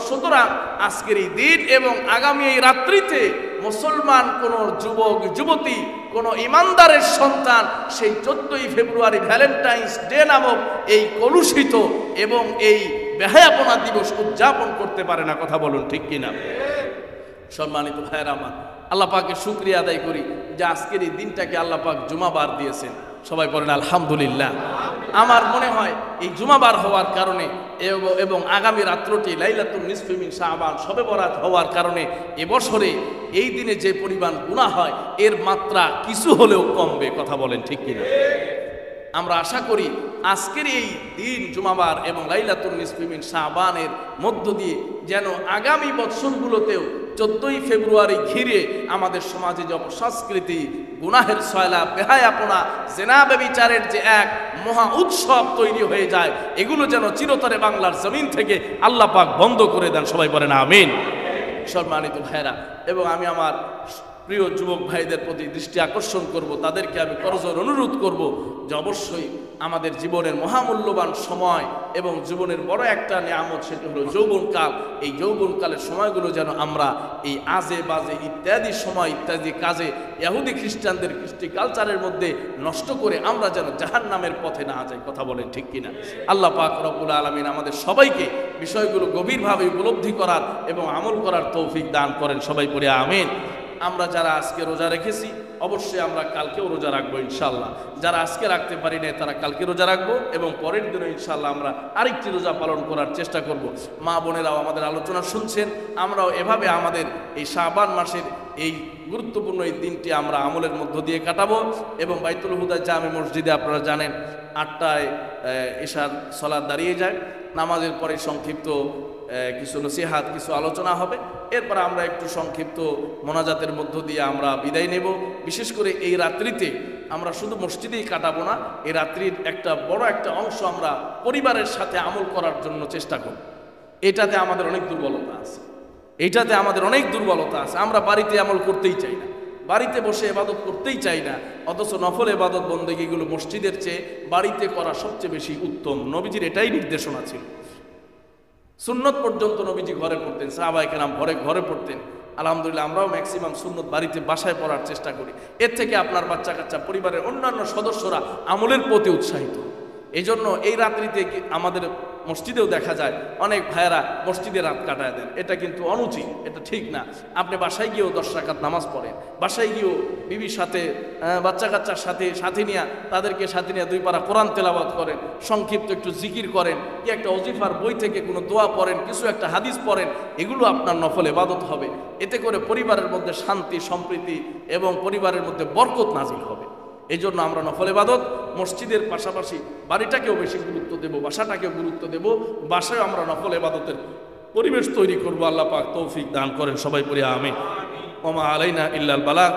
সুতরাং আজকের এই দিন এবং আগামী এই রাত্রিতে মুসলমান কোন যুবক যুবতী, কোন ইমানদারের সন্তান সেই 14ই ফেব্রুয়ারি ভ্যালেন্টাইন্স ডে নামক এই কলুষিত এবং এই বেহায়াপনা দিবস উদযাপন করতে পারে না। কথা বলুন ঠিক কিনা? সম্মানিত ভাইয়েরা আমার, আল্লাহ পাকের শুকরিয়া আদায় করি যে আজকের এই দিনটাকে আল্লাহ পাক জুমাবার দিয়েছেন। সবাই বলেন আলহামদুলিল্লাহ। আমার মনে হয় এই জুমাবার হওয়ার কারণে এবং আগামী রাত্রটি লাইলাতুন নিসফি মিন শাবান শবে বরাত হওয়ার কারণে এবছরে এই দিনে যে পরিমাণ গুনাহ হয় এর মাত্রা কিছু হলেও কমবে। কথা বলেন ঠিক কিনা? আমরা আশা করি আজকের এই দিন জুমাবার এবং লাইলাতুন নিসফি মিন শাবানের মধ্য দিয়ে যেন আগামী বছরগুলোতেও 14ই ফেব্রুয়ারি ঘিরে আমাদের সমাজে যে অপসংস্কৃতি, গুনাহের সয়লা, বেহায়াপনা, জেনা ব্যভিচারের যে এক মহা উৎসব তৈরি হয়ে যায়, এগুলো যেন চিরতরে বাংলার জমিন থেকে আল্লাহ পাক বন্ধ করে দেন। সবাই বলেন আমিন। সম্মানিত ভাইরা, এবং আমি আমার প্রিয় যুবক ভাইদের প্রতি দৃষ্টি আকর্ষণ করব, তাদেরকে আমি করজোর অনুরোধ করব যে অবশ্যই আমাদের জীবনের মহামূল্যবান সময় এবং জীবনের বড় একটা নিয়ামত সেটা হলো যৌবনকাল। এই যৌবনকালের সময়গুলো যেন আমরা এই আজে বাজে ইত্যাদি সময় ইত্যাদি কাজে ইহুদি খ্রিস্টানদের কৃষ্টি কালচারের মধ্যে নষ্ট করে আমরা যেন জাহান্নামের পথে না যাই। কথা বলেন ঠিক কিনা? আল্লাহ পাক রব্বুল আলামিন আমাদের সবাইকে বিষয়গুলো গভীরভাবে উপলব্ধি করার এবং আমল করার তৌফিক দান করেন। সবাই পড়ে আমিন। আমরা যারা আজকে রোজা রেখেছি অবশ্যই আমরা কালকেও রোজা রাখবো ইনশাল্লাহ। যারা আজকে রাখতে পারি না তারা কালকে রোজা রাখবো এবং পরের দিনে ইনশাল্লাহ আমরা আরেকটি রোজা পালন করার চেষ্টা করব। মা বোনেরাও আমাদের আলোচনা শুনছেন, আমরাও এভাবে আমাদের এই শাবান মাসের এই গুরুত্বপূর্ণ এই দিনটি আমরা আমলের মধ্য দিয়ে কাটাবো। এবং বাইতুল হুদা জামে মসজিদে আপনারা জানেন 8টায় ইশার সালাত দাঁড়িয়ে যায়, নামাজের পরে সংক্ষিপ্ত কিছু নসিহাত, কিছু আলোচনা হবে। এরপর আমরা একটু সংক্ষিপ্ত মোনাজাতের মধ্য দিয়ে আমরা বিদায় নেব। বিশেষ করে এই রাত্রিতে আমরা শুধু মসজিদেই কাটাবো না, এই রাত্রির একটা বড় একটা অংশ আমরা পরিবারের সাথে আমল করার জন্য চেষ্টা করব। এটাতে আমাদের অনেক দুর্বলতা আছে, আমরা বাড়িতে আমল করতেই চাই না, বাড়িতে বসে ইবাদত করতেই চাই না, অথচ নফল ইবাদত বন্দেগীগুলো মসজিদের চেয়ে বাড়িতে করা সবচেয়ে বেশি উত্তম। নবীজির এটাই নির্দেশনা ছিল। সুন্নত পর্যন্ত নবীজি ঘরে পড়তেন, সাহাবায়ে কেরাম ঘরে পড়তেন। আলহামদুলিল্লাহ আমরাও ম্যাক্সিমাম সুন্নত বাড়িতে বাসায় পড়ার চেষ্টা করি। এর থেকে আপনার বাচ্চা কাচ্চা, পরিবারের অন্যান্য সদস্যরা আমলের প্রতি উৎসাহিত। এই জন্য এই রাত্রিতে আমাদের মসজিদেও দেখা যায় অনেক ভাইয়েরা মসজিদে রাত কাটায় দেন। এটা কিন্তু অনুচিত, এটা ঠিক না। আপনি বাসায় গিয়েও 10 রাকাত নামাজ পড়েন, বাসায় গিয়েও বিবির সাথে, বাচ্চা কাচ্চার সাথে নিয়ে তাদেরকে সাথে নিয়ে 2 পারা কোরআন তেলাওয়াত করেন, সংক্ষিপ্ত একটু জিকির করেন, কি একটা ওজিফার বই থেকে কোনো দোয়া পড়েন, কিছু একটা হাদিস পড়েন। এগুলো আপনার নফল ইবাদত হবে। এতে করে পরিবারের মধ্যে শান্তি, সম্প্রীতি এবং পরিবারের মধ্যে বরকত নাজিল হবে। এই জন্য আমরা নফল ইবাদত মসজিদের পাশাপাশি বাড়িটাকেও বেশি গুরুত্ব দেব, বাসাটাকেও গুরুত্ব দেব। বাসায় আমরা নফল ইবাদতের পরিবেশ তৈরি করব। আল্লাহ পাক তৌফিক দান করেন। সবাই পড়ি আমিন। ওয়া মা আলাইনা ইল্লাল বালাগ।